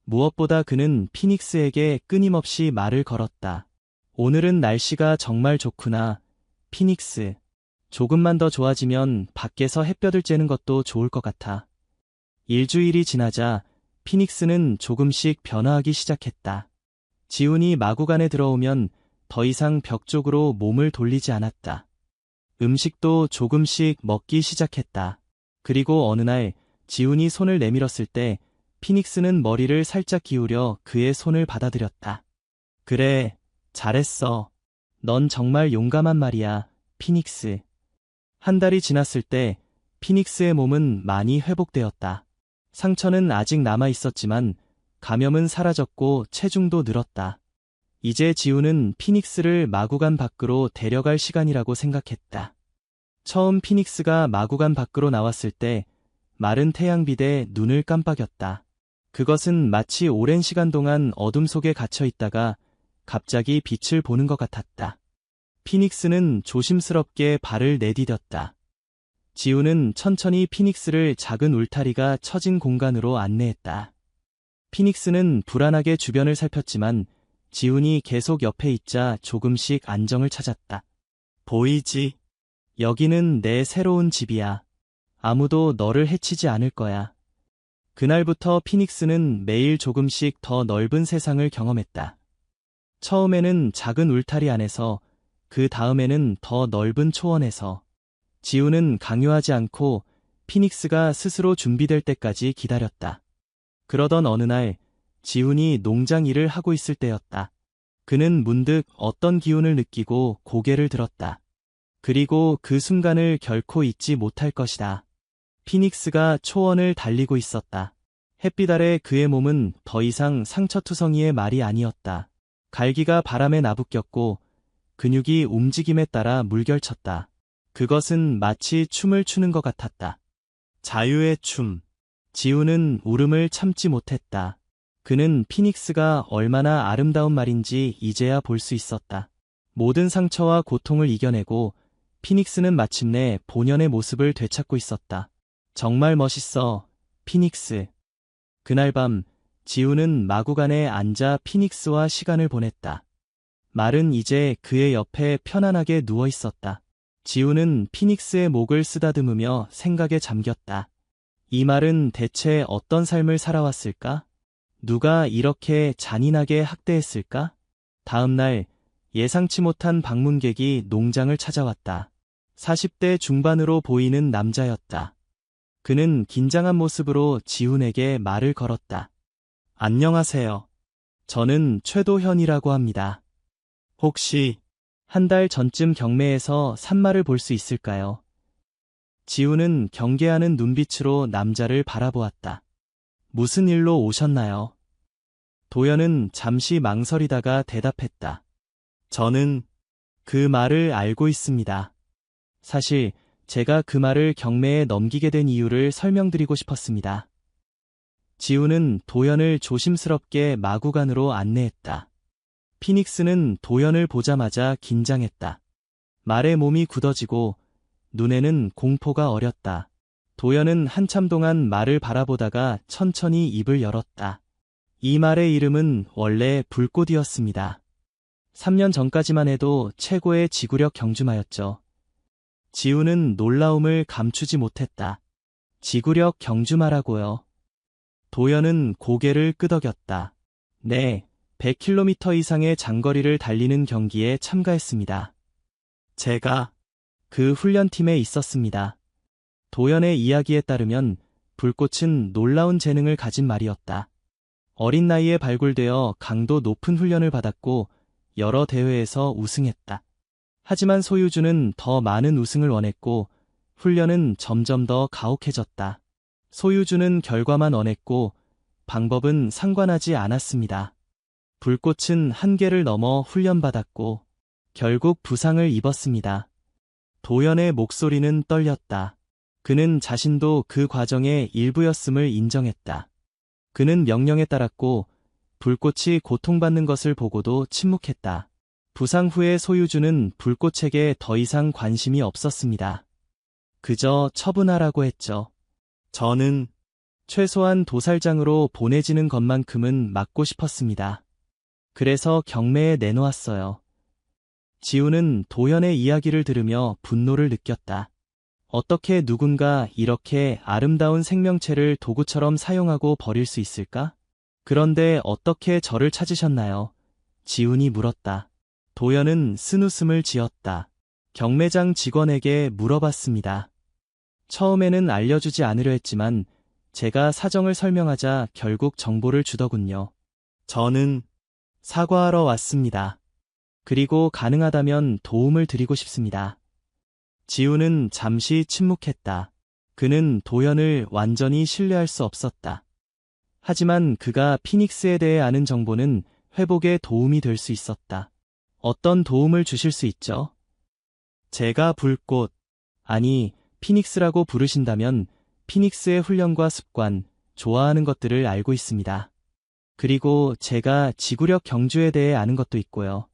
무엇보다 그는 피닉스에게 끊임없이 말을 걸었다. 오늘은 날씨가 정말 좋구나, 피닉스. 조금만 더 좋아지면 밖에서 햇볕을 쬐는 것도 좋을 것 같아. 일주일이 지나자 피닉스는 조금씩 변화하기 시작했다. 지훈이 마구간에 들어오면 더 이상 벽 쪽으로 몸을 돌리지 않았다. 음식도 조금씩 먹기 시작했다. 그리고 어느 날 지훈이 손을 내밀었을 때 피닉스는 머리를 살짝 기울여 그의 손을 받아들였다. 그래, 잘했어. 넌 정말 용감한 말이야, 피닉스. 한 달이 지났을 때 피닉스의 몸은 많이 회복되었다. 상처는 아직 남아 있었지만 감염은 사라졌고 체중도 늘었다. 이제 지훈은 피닉스를 마구간 밖으로 데려갈 시간이라고 생각했다. 처음 피닉스가 마구간 밖으로 나왔을 때 마른 태양빛에 눈을 깜빡였다. 그것은 마치 오랜 시간 동안 어둠 속에 갇혀 있다가 갑자기 빛을 보는 것 같았다. 피닉스는 조심스럽게 발을 내디뎠다. 지훈은 천천히 피닉스를 작은 울타리가 쳐진 공간으로 안내했다. 피닉스는 불안하게 주변을 살폈지만 지훈이 계속 옆에 있자 조금씩 안정을 찾았다. 보이지? 여기는 내 새로운 집이야. 아무도 너를 해치지 않을 거야. 그날부터 피닉스는 매일 조금씩 더 넓은 세상을 경험했다. 처음에는 작은 울타리 안에서, 그 다음에는 더 넓은 초원에서. 지우는 강요하지 않고 피닉스가 스스로 준비될 때까지 기다렸다. 그러던 어느 날, 지훈이 농장 일을 하고 있을 때였다. 그는 문득 어떤 기운을 느끼고 고개를 들었다. 그리고 그 순간을 결코 잊지 못할 것이다. 피닉스가 초원을 달리고 있었다. 햇빛 아래 그의 몸은 더 이상 상처투성이의 말이 아니었다. 갈기가 바람에 나부꼈고 근육이 움직임에 따라 물결쳤다. 그것은 마치 춤을 추는 것 같았다. 자유의 춤. 지우는 울음을 참지 못했다. 그는 피닉스가 얼마나 아름다운 말인지 이제야 볼 수 있었다. 모든 상처와 고통을 이겨내고 피닉스는 마침내 본연의 모습을 되찾고 있었다. 정말 멋있어, 피닉스. 그날 밤, 지우는 마구간에 앉아 피닉스와 시간을 보냈다. 말은 이제 그의 옆에 편안하게 누워 있었다. 지우는 피닉스의 목을 쓰다듬으며 생각에 잠겼다. 이 말은 대체 어떤 삶을 살아왔을까? 누가 이렇게 잔인하게 학대했을까? 다음 날, 예상치 못한 방문객이 농장을 찾아왔다. 40대 중반으로 보이는 남자였다. 그는 긴장한 모습으로 지훈에게 말을 걸었다. 안녕하세요. 저는 최도현이라고 합니다. 혹시 한 달 전쯤 경매에서 산마를 볼 수 있을까요? 지훈은 경계하는 눈빛으로 남자를 바라보았다. 무슨 일로 오셨나요? 도연은 잠시 망설이다가 대답했다. 저는 그 말을 알고 있습니다. 사실 제가 그 말을 경매에 넘기게 된 이유를 설명드리고 싶었습니다. 지훈은 도연을 조심스럽게 마구간으로 안내했다. 피닉스는 도연을 보자마자 긴장했다. 말에 몸이 굳어지고 눈에는 공포가 어렸다. 도연은 한참 동안 말을 바라보다가 천천히 입을 열었다. 이 말의 이름은 원래 불꽃이었습니다. 3년 전까지만 해도 최고의 지구력 경주마였죠. 지우는 놀라움을 감추지 못했다. 지구력 경주마라고요. 도연은 고개를 끄덕였다. 네, 100km 이상의 장거리를 달리는 경기에 참가했습니다. 제가 그 훈련팀에 있었습니다. 도연의 이야기에 따르면 불꽃은 놀라운 재능을 가진 말이었다. 어린 나이에 발굴되어 강도 높은 훈련을 받았고 여러 대회에서 우승했다. 하지만 소유주는 더 많은 우승을 원했고 훈련은 점점 더 가혹해졌다. 소유주는 결과만 원했고 방법은 상관하지 않았습니다. 불꽃은 한계를 넘어 훈련받았고 결국 부상을 입었습니다. 도연의 목소리는 떨렸다. 그는 자신도 그 과정의 일부였음을 인정했다. 그는 명령에 따랐고 불꽃이 고통받는 것을 보고도 침묵했다. 부상 후에 소유주는 불꽃에게 더 이상 관심이 없었습니다. 그저 처분하라고 했죠. 저는 최소한 도살장으로 보내지는 것만큼은 막고 싶었습니다. 그래서 경매에 내놓았어요. 지우는 도연의 이야기를 들으며 분노를 느꼈다. 어떻게 누군가 이렇게 아름다운 생명체를 도구처럼 사용하고 버릴 수 있을까? 그런데 어떻게 저를 찾으셨나요? 지훈이 물었다. 도연은 쓴웃음을 지었다. 경매장 직원에게 물어봤습니다. 처음에는 알려주지 않으려 했지만 제가 사정을 설명하자 결국 정보를 주더군요. 저는 사과하러 왔습니다. 그리고 가능하다면 도움을 드리고 싶습니다. 지우는 잠시 침묵했다. 그는 도연을 완전히 신뢰할 수 없었다. 하지만 그가 피닉스에 대해 아는 정보는 회복에 도움이 될 수 있었다. 어떤 도움을 주실 수 있죠? 제가 불꽃, 아니 피닉스라고 부르신다면 피닉스의 훈련과 습관, 좋아하는 것들을 알고 있습니다. 그리고 제가 지구력 경주에 대해 아는 것도 있고요.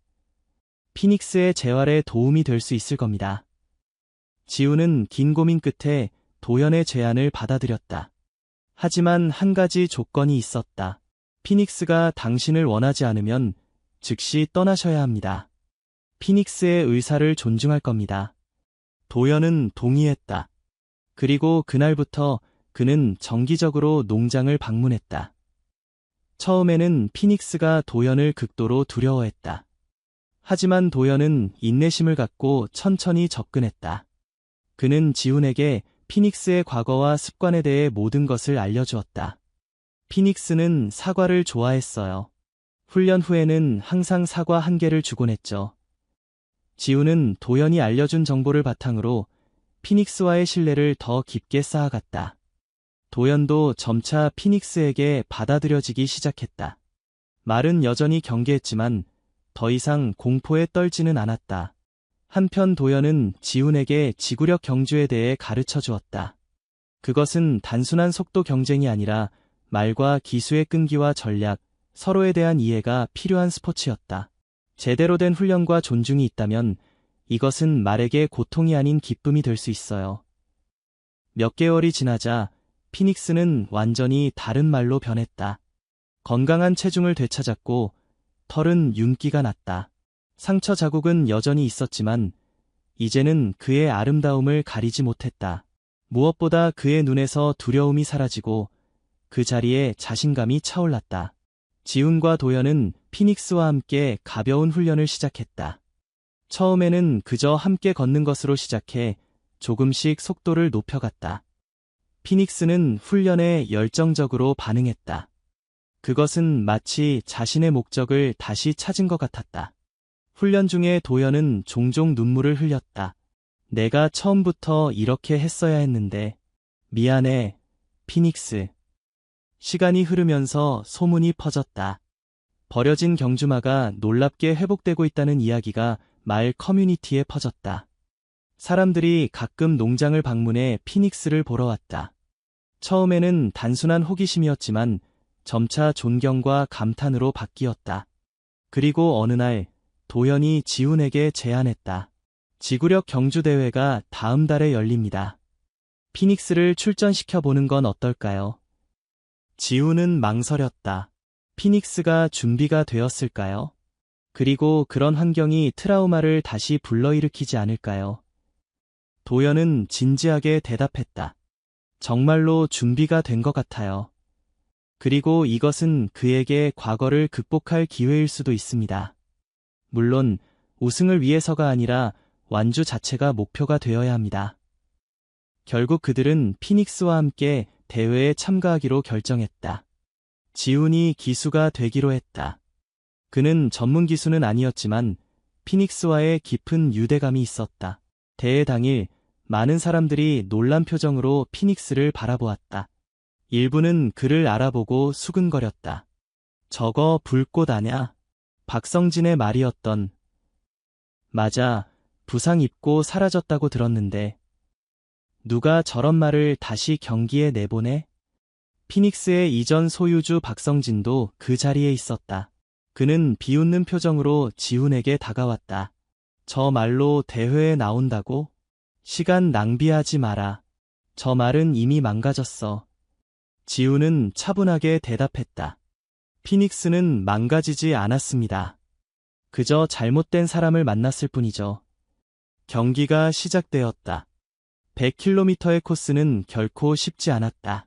피닉스의 재활에 도움이 될 수 있을 겁니다. 지우는 긴 고민 끝에 도연의 제안을 받아들였다. 하지만 한 가지 조건이 있었다. 피닉스가 당신을 원하지 않으면 즉시 떠나셔야 합니다. 피닉스의 의사를 존중할 겁니다. 도연은 동의했다. 그리고 그날부터 그는 정기적으로 농장을 방문했다. 처음에는 피닉스가 도연을 극도로 두려워했다. 하지만 도연은 인내심을 갖고 천천히 접근했다. 그는 지훈에게 피닉스의 과거와 습관에 대해 모든 것을 알려주었다. 피닉스는 사과를 좋아했어요. 훈련 후에는 항상 사과 한 개를 주곤 했죠. 지훈은 도연이 알려준 정보를 바탕으로 피닉스와의 신뢰를 더 깊게 쌓아갔다. 도연도 점차 피닉스에게 받아들여지기 시작했다. 말은 여전히 경계했지만 더 이상 공포에 떨지는 않았다. 한편 도연은 지훈에게 지구력 경주에 대해 가르쳐 주었다. 그것은 단순한 속도 경쟁이 아니라 말과 기수의 끈기와 전략, 서로에 대한 이해가 필요한 스포츠였다. 제대로 된 훈련과 존중이 있다면 이것은 말에게 고통이 아닌 기쁨이 될 수 있어요. 몇 개월이 지나자 피닉스는 완전히 다른 말로 변했다. 건강한 체중을 되찾았고 털은 윤기가 났다. 상처 자국은 여전히 있었지만 이제는 그의 아름다움을 가리지 못했다. 무엇보다 그의 눈에서 두려움이 사라지고 그 자리에 자신감이 차올랐다. 지훈과 도연은 피닉스와 함께 가벼운 훈련을 시작했다. 처음에는 그저 함께 걷는 것으로 시작해 조금씩 속도를 높여갔다. 피닉스는 훈련에 열정적으로 반응했다. 그것은 마치 자신의 목적을 다시 찾은 것 같았다. 훈련 중에 도연은 종종 눈물을 흘렸다. 내가 처음부터 이렇게 했어야 했는데. 미안해, 피닉스. 시간이 흐르면서 소문이 퍼졌다. 버려진 경주마가 놀랍게 회복되고 있다는 이야기가 마을 커뮤니티에 퍼졌다. 사람들이 가끔 농장을 방문해 피닉스를 보러 왔다. 처음에는 단순한 호기심이었지만 점차 존경과 감탄으로 바뀌었다. 그리고 어느 날 도연이 지훈에게 제안했다. 지구력 경주대회가 다음 달에 열립니다. 피닉스를 출전시켜 보는 건 어떨까요? 지훈은 망설였다. 피닉스가 준비가 되었을까요? 그리고 그런 환경이 트라우마를 다시 불러일으키지 않을까요? 도연은 진지하게 대답했다. 정말로 준비가 된 것 같아요. 그리고 이것은 그에게 과거를 극복할 기회일 수도 있습니다. 물론 우승을 위해서가 아니라 완주 자체가 목표가 되어야 합니다. 결국 그들은 피닉스와 함께 대회에 참가하기로 결정했다. 지훈이 기수가 되기로 했다. 그는 전문 기수는 아니었지만 피닉스와의 깊은 유대감이 있었다. 대회 당일 많은 사람들이 놀란 표정으로 피닉스를 바라보았다. 일부는 그를 알아보고 수근거렸다. 저거 불꽃 아냐? 박성진의 말이었던. 맞아, 부상 입고 사라졌다고 들었는데. 누가 저런 말을 다시 경기에 내보내? 피닉스의 이전 소유주 박성진도 그 자리에 있었다. 그는 비웃는 표정으로 지훈에게 다가왔다. 저 말로 대회에 나온다고? 시간 낭비하지 마라. 저 말은 이미 망가졌어. 지훈은 차분하게 대답했다. 피닉스는 망가지지 않았습니다. 그저 잘못된 사람을 만났을 뿐이죠. 경기가 시작되었다. 100km의 코스는 결코 쉽지 않았다.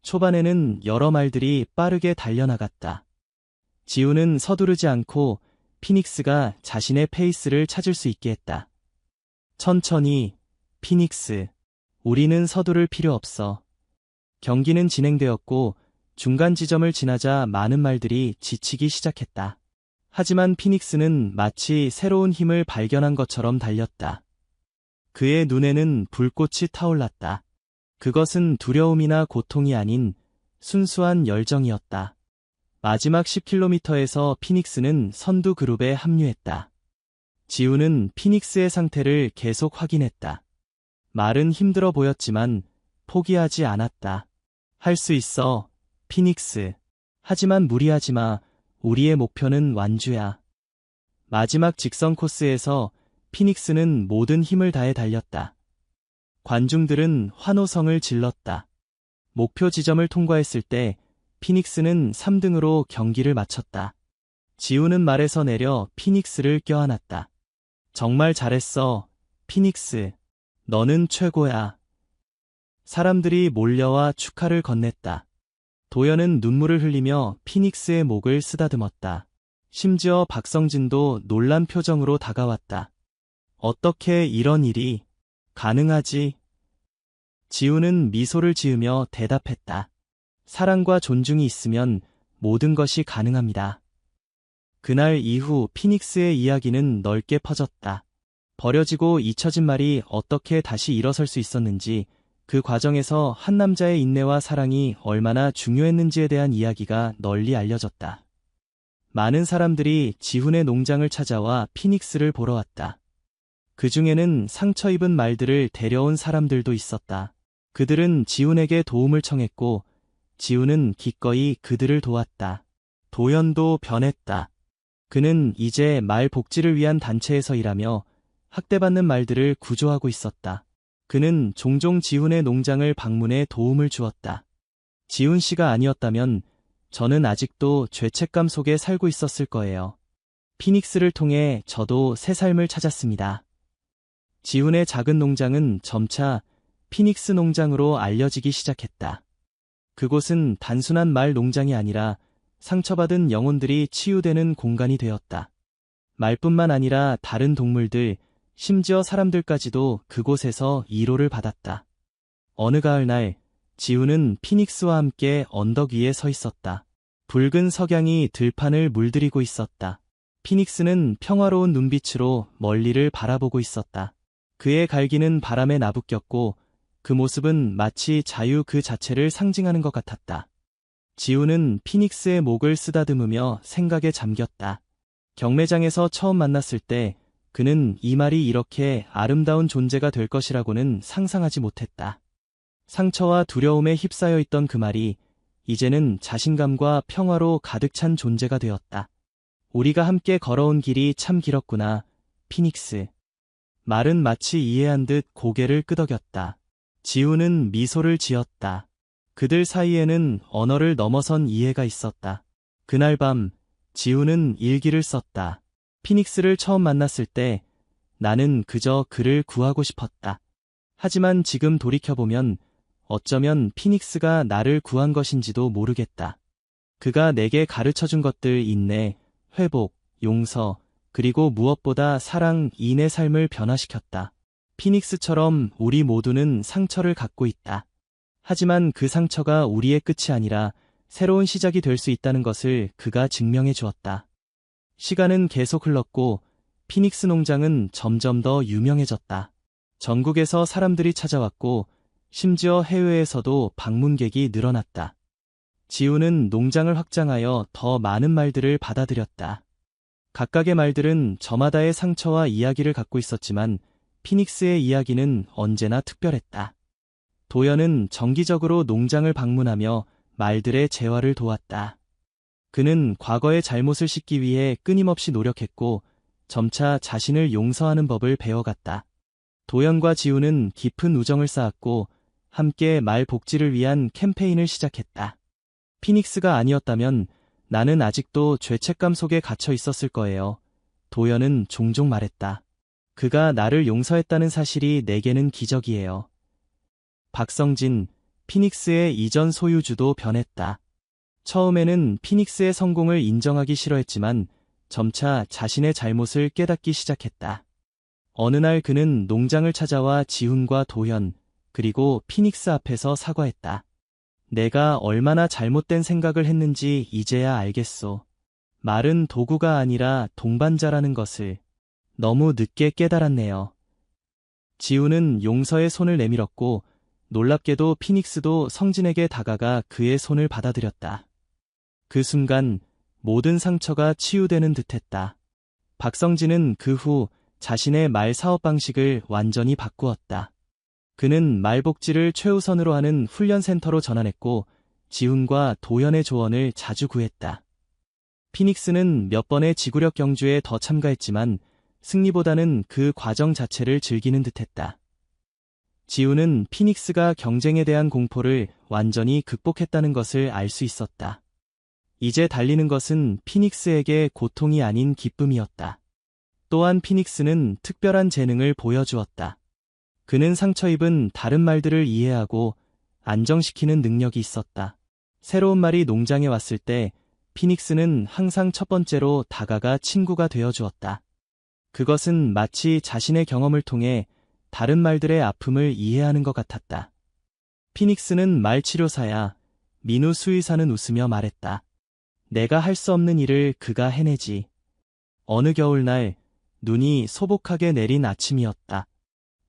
초반에는 여러 말들이 빠르게 달려나갔다. 지훈은 서두르지 않고 피닉스가 자신의 페이스를 찾을 수 있게 했다. 천천히, 피닉스. 우리는 서두를 필요 없어. 경기는 진행되었고 중간 지점을 지나자 많은 말들이 지치기 시작했다. 하지만 피닉스는 마치 새로운 힘을 발견한 것처럼 달렸다. 그의 눈에는 불꽃이 타올랐다. 그것은 두려움이나 고통이 아닌 순수한 열정이었다. 마지막 10km에서 피닉스는 선두 그룹에 합류했다. 지훈은 피닉스의 상태를 계속 확인했다. 말은 힘들어 보였지만 포기하지 않았다. 할 수 있어, 피닉스. 하지만 무리하지 마. 우리의 목표는 완주야. 마지막 직선 코스에서 피닉스는 모든 힘을 다해 달렸다. 관중들은 환호성을 질렀다. 목표 지점을 통과했을 때 피닉스는 3등으로 경기를 마쳤다. 지훈은 말에서 내려 피닉스를 껴안았다. 정말 잘했어, 피닉스. 너는 최고야. 사람들이 몰려와 축하를 건넸다. 도연은 눈물을 흘리며 피닉스의 목을 쓰다듬었다. 심지어 박성진도 놀란 표정으로 다가왔다. 어떻게 이런 일이 가능하지? 지우는 미소를 지으며 대답했다. 사랑과 존중이 있으면 모든 것이 가능합니다. 그날 이후 피닉스의 이야기는 넓게 퍼졌다. 버려지고 잊혀진 말이 어떻게 다시 일어설 수 있었는지, 그 과정에서 한 남자의 인내와 사랑이 얼마나 중요했는지에 대한 이야기가 널리 알려졌다. 많은 사람들이 지훈의 농장을 찾아와 피닉스를 보러 왔다. 그 중에는 상처 입은 말들을 데려온 사람들도 있었다. 그들은 지훈에게 도움을 청했고, 지훈은 기꺼이 그들을 도왔다. 도연도 변했다. 그는 이제 말 복지를 위한 단체에서 일하며 학대받는 말들을 구조하고 있었다. 그는 종종 지훈의 농장을 방문해 도움을 주었다. 지훈 씨가 아니었다면 저는 아직도 죄책감 속에 살고 있었을 거예요. 피닉스를 통해 저도 새 삶을 찾았습니다. 지훈의 작은 농장은 점차 피닉스 농장으로 알려지기 시작했다. 그곳은 단순한 말 농장이 아니라 상처받은 영혼들이 치유되는 공간이 되었다. 말뿐만 아니라 다른 동물들, 심지어 사람들까지도 그곳에서 위로를 받았다. 어느 가을날, 지훈은 피닉스와 함께 언덕 위에 서 있었다. 붉은 석양이 들판을 물들이고 있었다. 피닉스는 평화로운 눈빛으로 멀리를 바라보고 있었다. 그의 갈기는 바람에 나부꼈고 그 모습은 마치 자유 그 자체를 상징하는 것 같았다. 지훈은 피닉스의 목을 쓰다듬으며 생각에 잠겼다. 경매장에서 처음 만났을 때 그는 이 말이 이렇게 아름다운 존재가 될 것이라고는 상상하지 못했다. 상처와 두려움에 휩싸여 있던 그 말이 이제는 자신감과 평화로 가득 찬 존재가 되었다. 우리가 함께 걸어온 길이 참 길었구나, 피닉스. 말은 마치 이해한 듯 고개를 끄덕였다. 지훈은 미소를 지었다. 그들 사이에는 언어를 넘어선 이해가 있었다. 그날 밤, 지훈은 일기를 썼다. 피닉스를 처음 만났을 때 나는 그저 그를 구하고 싶었다. 하지만 지금 돌이켜보면 어쩌면 피닉스가 나를 구한 것인지도 모르겠다. 그가 내게 가르쳐준 것들 인내, 회복, 용서, 그리고 무엇보다 사랑, 이 내 삶을 변화시켰다. 피닉스처럼 우리 모두는 상처를 갖고 있다. 하지만 그 상처가 우리의 끝이 아니라 새로운 시작이 될 수 있다는 것을 그가 증명해 주었다. 시간은 계속 흘렀고 피닉스 농장은 점점 더 유명해졌다. 전국에서 사람들이 찾아왔고 심지어 해외에서도 방문객이 늘어났다. 지훈은 농장을 확장하여 더 많은 말들을 받아들였다. 각각의 말들은 저마다의 상처와 이야기를 갖고 있었지만 피닉스의 이야기는 언제나 특별했다. 도연은 정기적으로 농장을 방문하며 말들의 재활을 도왔다. 그는 과거의 잘못을 씻기 위해 끊임없이 노력했고 점차 자신을 용서하는 법을 배워갔다. 도연과 지훈은 깊은 우정을 쌓았고 함께 말 복지를 위한 캠페인을 시작했다. 피닉스가 아니었다면 나는 아직도 죄책감 속에 갇혀 있었을 거예요. 도연은 종종 말했다. 그가 나를 용서했다는 사실이 내게는 기적이에요. 박성진, 피닉스의 이전 소유주도 변했다. 처음에는 피닉스의 성공을 인정하기 싫어했지만 점차 자신의 잘못을 깨닫기 시작했다. 어느 날 그는 농장을 찾아와 지훈과 도현, 그리고 피닉스 앞에서 사과했다. 내가 얼마나 잘못된 생각을 했는지 이제야 알겠소. 말은 도구가 아니라 동반자라는 것을 너무 늦게 깨달았네요. 지훈은 용서의 손을 내밀었고 놀랍게도 피닉스도 성진에게 다가가 그의 손을 받아들였다. 그 순간 모든 상처가 치유되는 듯했다. 박성진은 그 후 자신의 말 사업 방식을 완전히 바꾸었다. 그는 말복지를 최우선으로 하는 훈련센터로 전환했고 지훈과 도연의 조언을 자주 구했다. 피닉스는 몇 번의 지구력 경주에 더 참가했지만 승리보다는 그 과정 자체를 즐기는 듯했다. 지훈은 피닉스가 경쟁에 대한 공포를 완전히 극복했다는 것을 알 수 있었다. 이제 달리는 것은 피닉스에게 고통이 아닌 기쁨이었다. 또한 피닉스는 특별한 재능을 보여주었다. 그는 상처 입은 다른 말들을 이해하고 안정시키는 능력이 있었다. 새로운 말이 농장에 왔을 때 피닉스는 항상 첫 번째로 다가가 친구가 되어 주었다. 그것은 마치 자신의 경험을 통해 다른 말들의 아픔을 이해하는 것 같았다. 피닉스는 말치료사야. 민우 수의사는 웃으며 말했다. 내가 할 수 없는 일을 그가 해내지. 어느 겨울날 눈이 소복하게 내린 아침이었다.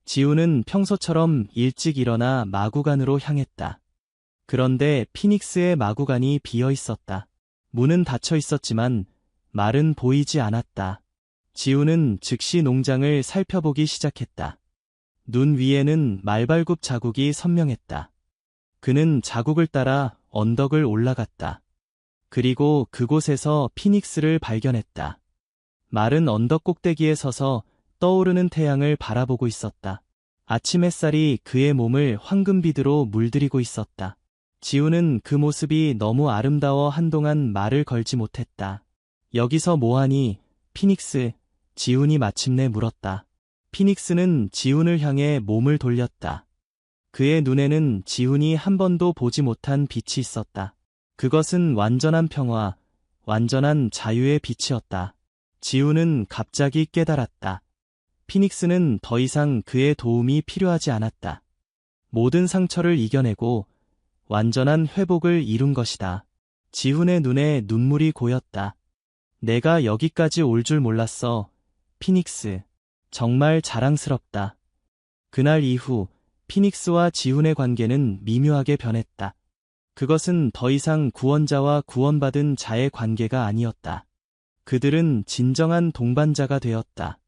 지우는 평소처럼 일찍 일어나 마구간으로 향했다. 그런데 피닉스의 마구간이 비어 있었다. 문은 닫혀 있었지만 말은 보이지 않았다. 지우는 즉시 농장을 살펴보기 시작했다. 눈 위에는 말발굽 자국이 선명했다. 그는 자국을 따라 언덕을 올라갔다. 그리고 그곳에서 피닉스를 발견했다. 마른 언덕 꼭대기에 서서 떠오르는 태양을 바라보고 있었다. 아침 햇살이 그의 몸을 황금빛으로 물들이고 있었다. 지우는 그 모습이 너무 아름다워 한동안 말을 걸지 못했다. 여기서 뭐하니, 피닉스? 지훈이 마침내 물었다. 피닉스는 지훈을 향해 몸을 돌렸다. 그의 눈에는 지훈이 한 번도 보지 못한 빛이 있었다. 그것은 완전한 평화, 완전한 자유의 빛이었다. 지훈은 갑자기 깨달았다. 피닉스는 더 이상 그의 도움이 필요하지 않았다. 모든 상처를 이겨내고 완전한 회복을 이룬 것이다. 지훈의 눈에 눈물이 고였다. 내가 여기까지 올 줄 몰랐어, 피닉스. 정말 자랑스럽다. 그날 이후 피닉스와 지훈의 관계는 미묘하게 변했다. 그것은 더 이상 구원자와 구원받은 자의 관계가 아니었다. 그들은 진정한 동반자가 되었다.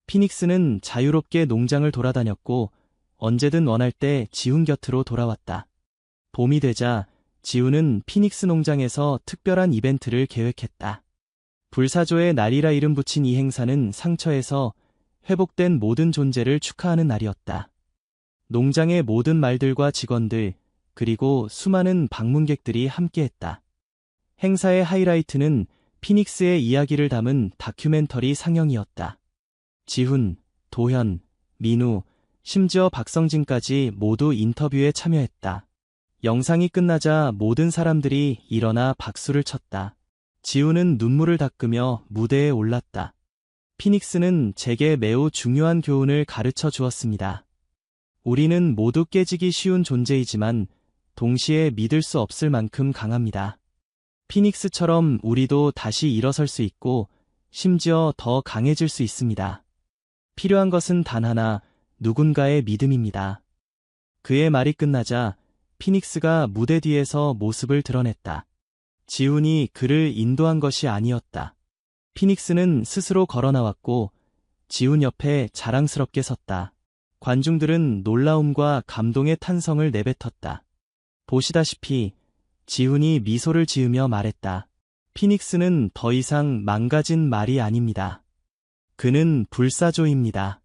피닉스는 자유롭게 농장을 돌아다녔고 언제든 원할 때 지훈 곁으로 돌아왔다. 봄이 되자 지훈은 피닉스 농장에서 특별한 이벤트를 계획했다. 불사조의 날이라 이름 붙인 이 행사는 상처에서 회복된 모든 존재를 축하하는 날이었다. 농장의 모든 말들과 직원들, 그리고 수많은 방문객들이 함께했다. 행사의 하이라이트는 피닉스의 이야기를 담은 다큐멘터리 상영이었다. 지훈, 도현, 민우, 심지어 박성진까지 모두 인터뷰에 참여했다. 영상이 끝나자 모든 사람들이 일어나 박수를 쳤다. 지훈은 눈물을 닦으며 무대에 올랐다. 피닉스는 제게 매우 중요한 교훈을 가르쳐 주었습니다. 우리는 모두 깨지기 쉬운 존재이지만 동시에 믿을 수 없을 만큼 강합니다. 피닉스처럼 우리도 다시 일어설 수 있고 심지어 더 강해질 수 있습니다. 필요한 것은 단 하나, 누군가의 믿음입니다. 그의 말이 끝나자 피닉스가 무대 뒤에서 모습을 드러냈다. 지훈이 그를 인도한 것이 아니었다. 피닉스는 스스로 걸어 나왔고 지훈 옆에 자랑스럽게 섰다. 관중들은 놀라움과 감동의 탄성을 내뱉었다. 보시다시피 지훈이 미소를 지으며 말했다. 피닉스는 더 이상 망가진 말이 아닙니다. 그는 불사조입니다.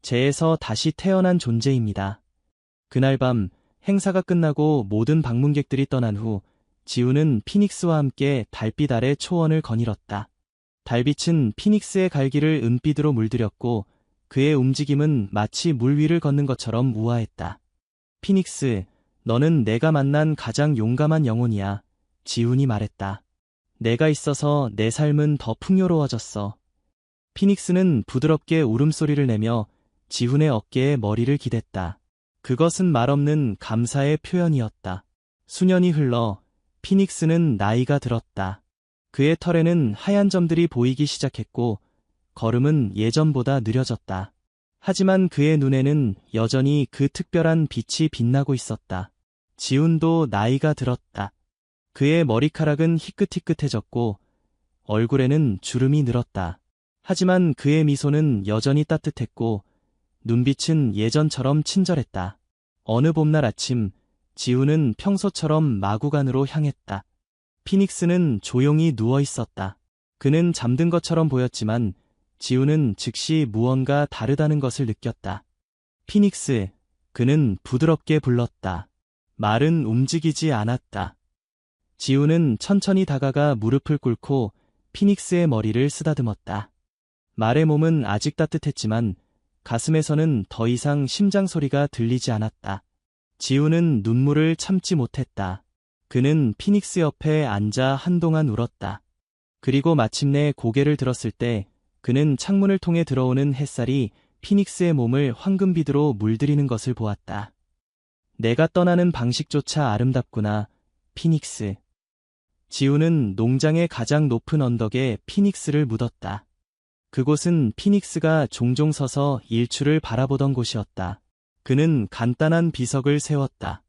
재에서 다시 태어난 존재입니다. 그날 밤 행사가 끝나고 모든 방문객들이 떠난 후 지훈은 피닉스와 함께 달빛 아래 초원을 거닐었다. 달빛은 피닉스의 갈기를 은빛으로 물들였고 그의 움직임은 마치 물 위를 걷는 것처럼 우아했다. 피닉스, 너는 내가 만난 가장 용감한 영혼이야. 지훈이 말했다. 내가 있어서 내 삶은 더 풍요로워졌어. 피닉스는 부드럽게 울음소리를 내며 지훈의 어깨에 머리를 기댔다. 그것은 말없는 감사의 표현이었다. 수년이 흘러 피닉스는 나이가 들었다. 그의 털에는 하얀 점들이 보이기 시작했고 걸음은 예전보다 느려졌다. 하지만 그의 눈에는 여전히 그 특별한 빛이 빛나고 있었다. 지훈도 나이가 들었다. 그의 머리카락은 희끗희끗해졌고 얼굴에는 주름이 늘었다. 하지만 그의 미소는 여전히 따뜻했고 눈빛은 예전처럼 친절했다. 어느 봄날 아침, 지훈은 평소처럼 마구간으로 향했다. 피닉스는 조용히 누워 있었다. 그는 잠든 것처럼 보였지만 지훈은 즉시 무언가 다르다는 것을 느꼈다. 피닉스, 그는 부드럽게 불렀다. 말은 움직이지 않았다. 지훈은 천천히 다가가 무릎을 꿇고 피닉스의 머리를 쓰다듬었다. 말의 몸은 아직 따뜻했지만 가슴에서는 더 이상 심장 소리가 들리지 않았다. 지우는 눈물을 참지 못했다. 그는 피닉스 옆에 앉아 한동안 울었다. 그리고 마침내 고개를 들었을 때 그는 창문을 통해 들어오는 햇살이 피닉스의 몸을 황금빛으로 물들이는 것을 보았다. 내가 떠나는 방식조차 아름답구나, 피닉스. 지우는 농장의 가장 높은 언덕에 피닉스를 묻었다. 그곳은 피닉스가 종종 서서 일출을 바라보던 곳이었다. 그는 간단한 비석을 세웠다.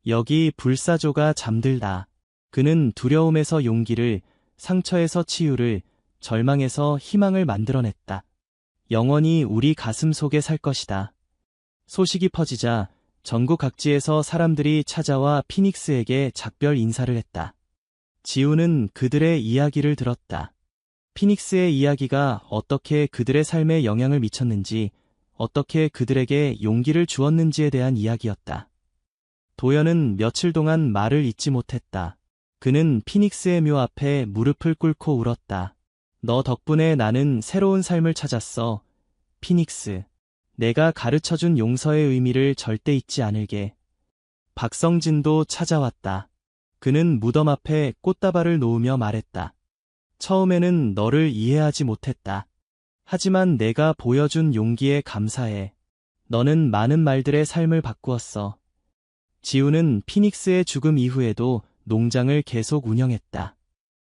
여기 불사조가 잠들다. 그는 두려움에서 용기를, 상처에서 치유를, 절망에서 희망을 만들어냈다. 영원히 우리 가슴 속에 살 것이다. 소식이 퍼지자 전국 각지에서 사람들이 찾아와 피닉스에게 작별 인사를 했다. 지우는 그들의 이야기를 들었다. 피닉스의 이야기가 어떻게 그들의 삶에 영향을 미쳤는지, 어떻게 그들에게 용기를 주었는지에 대한 이야기였다. 도연은 며칠 동안 말을 잇지 못했다. 그는 피닉스의 묘 앞에 무릎을 꿇고 울었다. 너 덕분에 나는 새로운 삶을 찾았어, 피닉스. 내가 가르쳐준 용서의 의미를 절대 잊지 않을게. 박성진도 찾아왔다. 그는 무덤 앞에 꽃다발을 놓으며 말했다. 처음에는 너를 이해하지 못했다. 하지만 내가 보여준 용기에 감사해. 너는 많은 말들의 삶을 바꾸었어. 지우는 피닉스의 죽음 이후에도 농장을 계속 운영했다.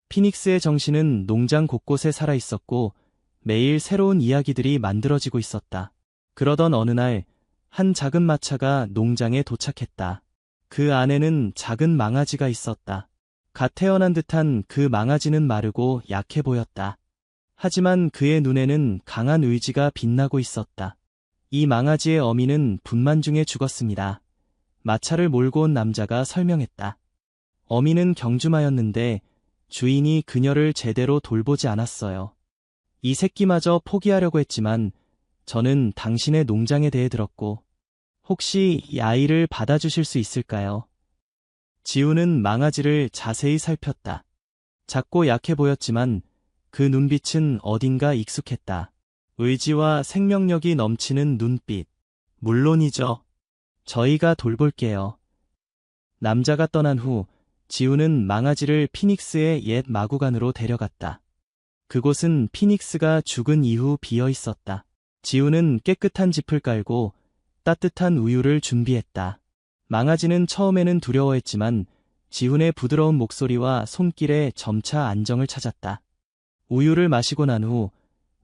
피닉스의 정신은 농장 곳곳에 살아있었고 매일 새로운 이야기들이 만들어지고 있었다. 그러던 어느 날, 한 작은 마차가 농장에 도착했다. 그 안에는 작은 망아지가 있었다. 갓 태어난 듯한 그 망아지는 마르고 약해 보였다. 하지만 그의 눈에는 강한 의지가 빛나고 있었다. 이 망아지의 어미는 분만 중에 죽었습니다. 마차를 몰고 온 남자가 설명했다. 어미는 경주마였는데 주인이 그녀를 제대로 돌보지 않았어요. 이 새끼마저 포기하려고 했지만 저는 당신의 농장에 대해 들었고 혹시 이 아이를 받아주실 수 있을까요? 지우는 망아지를 자세히 살폈다. 작고 약해 보였지만 그 눈빛은 어딘가 익숙했다. 의지와 생명력이 넘치는 눈빛. 물론이죠. 저희가 돌볼게요. 남자가 떠난 후 지우는 망아지를 피닉스의 옛 마구간으로 데려갔다. 그곳은 피닉스가 죽은 이후 비어 있었다. 지우는 깨끗한 짚을 깔고 따뜻한 우유를 준비했다. 망아지는 처음에는 두려워했지만 지훈의 부드러운 목소리와 손길에 점차 안정을 찾았다. 우유를 마시고 난 후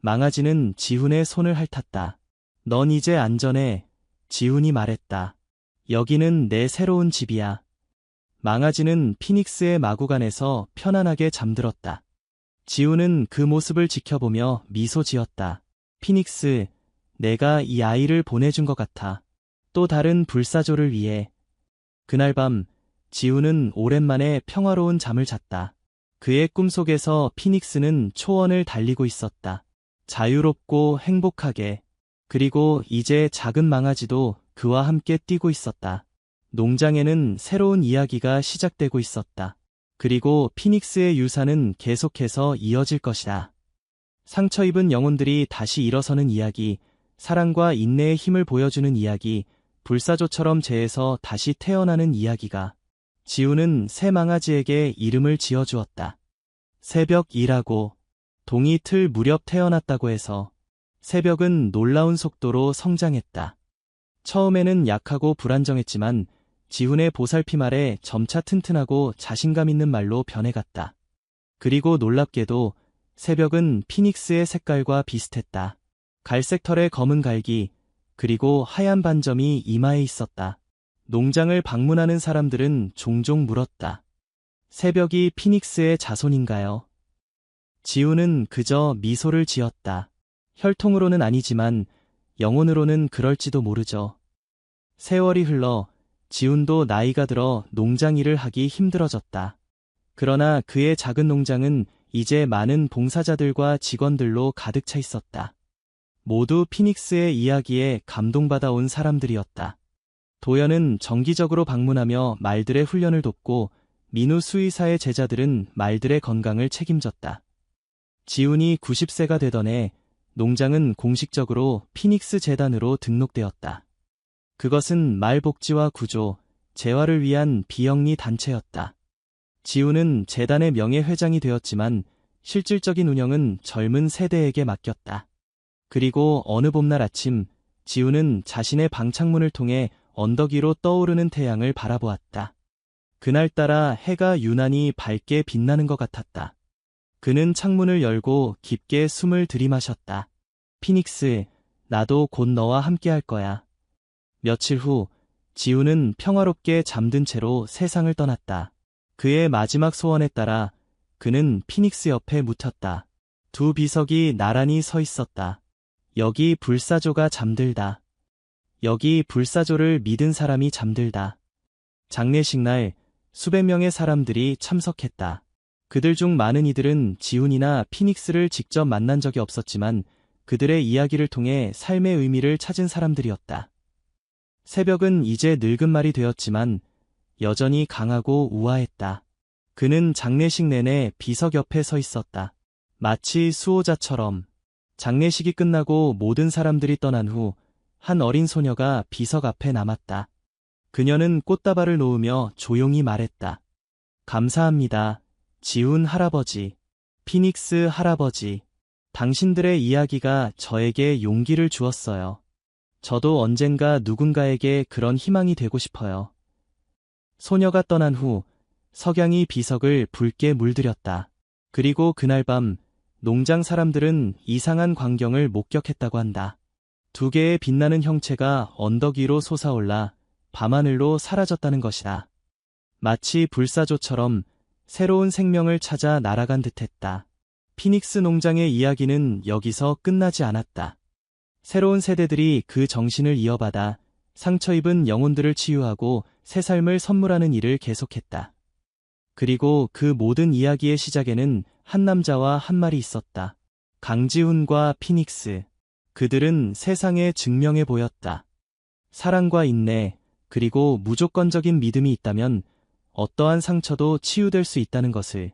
망아지는 지훈의 손을 핥았다. 넌 이제 안전해, 지훈이 말했다. 여기는 내 새로운 집이야. 망아지는 피닉스의 마구간에서 편안하게 잠들었다. 지훈은 그 모습을 지켜보며 미소 지었다. 피닉스, 내가 이 아이를 보내준 것 같아. 또 다른 불사조를 위해. 그날 밤, 지훈은 오랜만에 평화로운 잠을 잤다. 그의 꿈속에서 피닉스는 초원을 달리고 있었다. 자유롭고 행복하게. 그리고 이제 작은 망아지도 그와 함께 뛰고 있었다. 농장에는 새로운 이야기가 시작되고 있었다. 그리고 피닉스의 유산은 계속해서 이어질 것이다. 상처 입은 영혼들이 다시 일어서는 이야기, 사랑과 인내의 힘을 보여주는 이야기, 불사조처럼 재에서 다시 태어나는 이야기가. 지우는 새 망아지에게 이름을 지어주었다. 새벽이라고. 동이 틀 무렵 태어났다고 해서. 새벽은 놀라운 속도로 성장했다. 처음에는 약하고 불안정했지만 지훈의 보살핌 아래 점차 튼튼하고 자신감 있는 말로 변해갔다. 그리고 놀랍게도 새벽은 피닉스의 색깔과 비슷했다. 갈색 털의 검은 갈기, 그리고 하얀 반점이 이마에 있었다. 농장을 방문하는 사람들은 종종 물었다. 새벽이 피닉스의 자손인가요? 지훈은 그저 미소를 지었다. 혈통으로는 아니지만 영혼으로는 그럴지도 모르죠. 세월이 흘러 지훈도 나이가 들어 농장 일을 하기 힘들어졌다. 그러나 그의 작은 농장은 이제 많은 봉사자들과 직원들로 가득 차 있었다. 모두 피닉스의 이야기에 감동받아 온 사람들이었다. 도연은 정기적으로 방문하며 말들의 훈련을 돕고 민우 수의사의 제자들은 말들의 건강을 책임졌다. 지훈이 90세가 되던 해 농장은 공식적으로 피닉스 재단으로 등록되었다. 그것은 말 복지와 구조, 재활을 위한 비영리 단체였다. 지우는 재단의 명예회장이 되었지만 실질적인 운영은 젊은 세대에게 맡겼다. 그리고 어느 봄날 아침, 지우는 자신의 방창문을 통해 언덕 위로 떠오르는 태양을 바라보았다. 그날따라 해가 유난히 밝게 빛나는 것 같았다. 그는 창문을 열고 깊게 숨을 들이마셨다. 피닉스, 나도 곧 너와 함께할 거야. 며칠 후, 지우는 평화롭게 잠든 채로 세상을 떠났다. 그의 마지막 소원에 따라 그는 피닉스 옆에 묻혔다. 두 비석이 나란히 서 있었다. 여기 불사조가 잠들다. 여기 불사조를 믿은 사람이 잠들다. 장례식 날 수백 명의 사람들이 참석했다. 그들 중 많은 이들은 지훈이나 피닉스를 직접 만난 적이 없었지만 그들의 이야기를 통해 삶의 의미를 찾은 사람들이었다. 새벽은 이제 늙은 말이 되었지만 여전히 강하고 우아했다. 그는 장례식 내내 비석 옆에 서 있었다. 마치 수호자처럼. 장례식이 끝나고 모든 사람들이 떠난 후 한 어린 소녀가 비석 앞에 남았다. 그녀는 꽃다발을 놓으며 조용히 말했다. 감사합니다. 지훈 할아버지, 피닉스 할아버지. 당신들의 이야기가 저에게 용기를 주었어요. 저도 언젠가 누군가에게 그런 희망이 되고 싶어요. 소녀가 떠난 후 석양이 비석을 붉게 물들였다. 그리고 그날 밤 농장 사람들은 이상한 광경을 목격했다고 한다. 두 개의 빛나는 형체가 언덕 위로 솟아올라 밤하늘로 사라졌다는 것이다. 마치 불사조처럼 새로운 생명을 찾아 날아간 듯했다. 피닉스 농장의 이야기는 여기서 끝나지 않았다. 새로운 세대들이 그 정신을 이어받아 상처 입은 영혼들을 치유하고 새 삶을 선물하는 일을 계속했다. 그리고 그 모든 이야기의 시작에는 한 남자와 한 말이 있었다. 강지훈과 피닉스. 그들은 세상에 증명해 보였다. 사랑과 인내, 그리고 무조건적인 믿음이 있다면 어떠한 상처도 치유될 수 있다는 것을.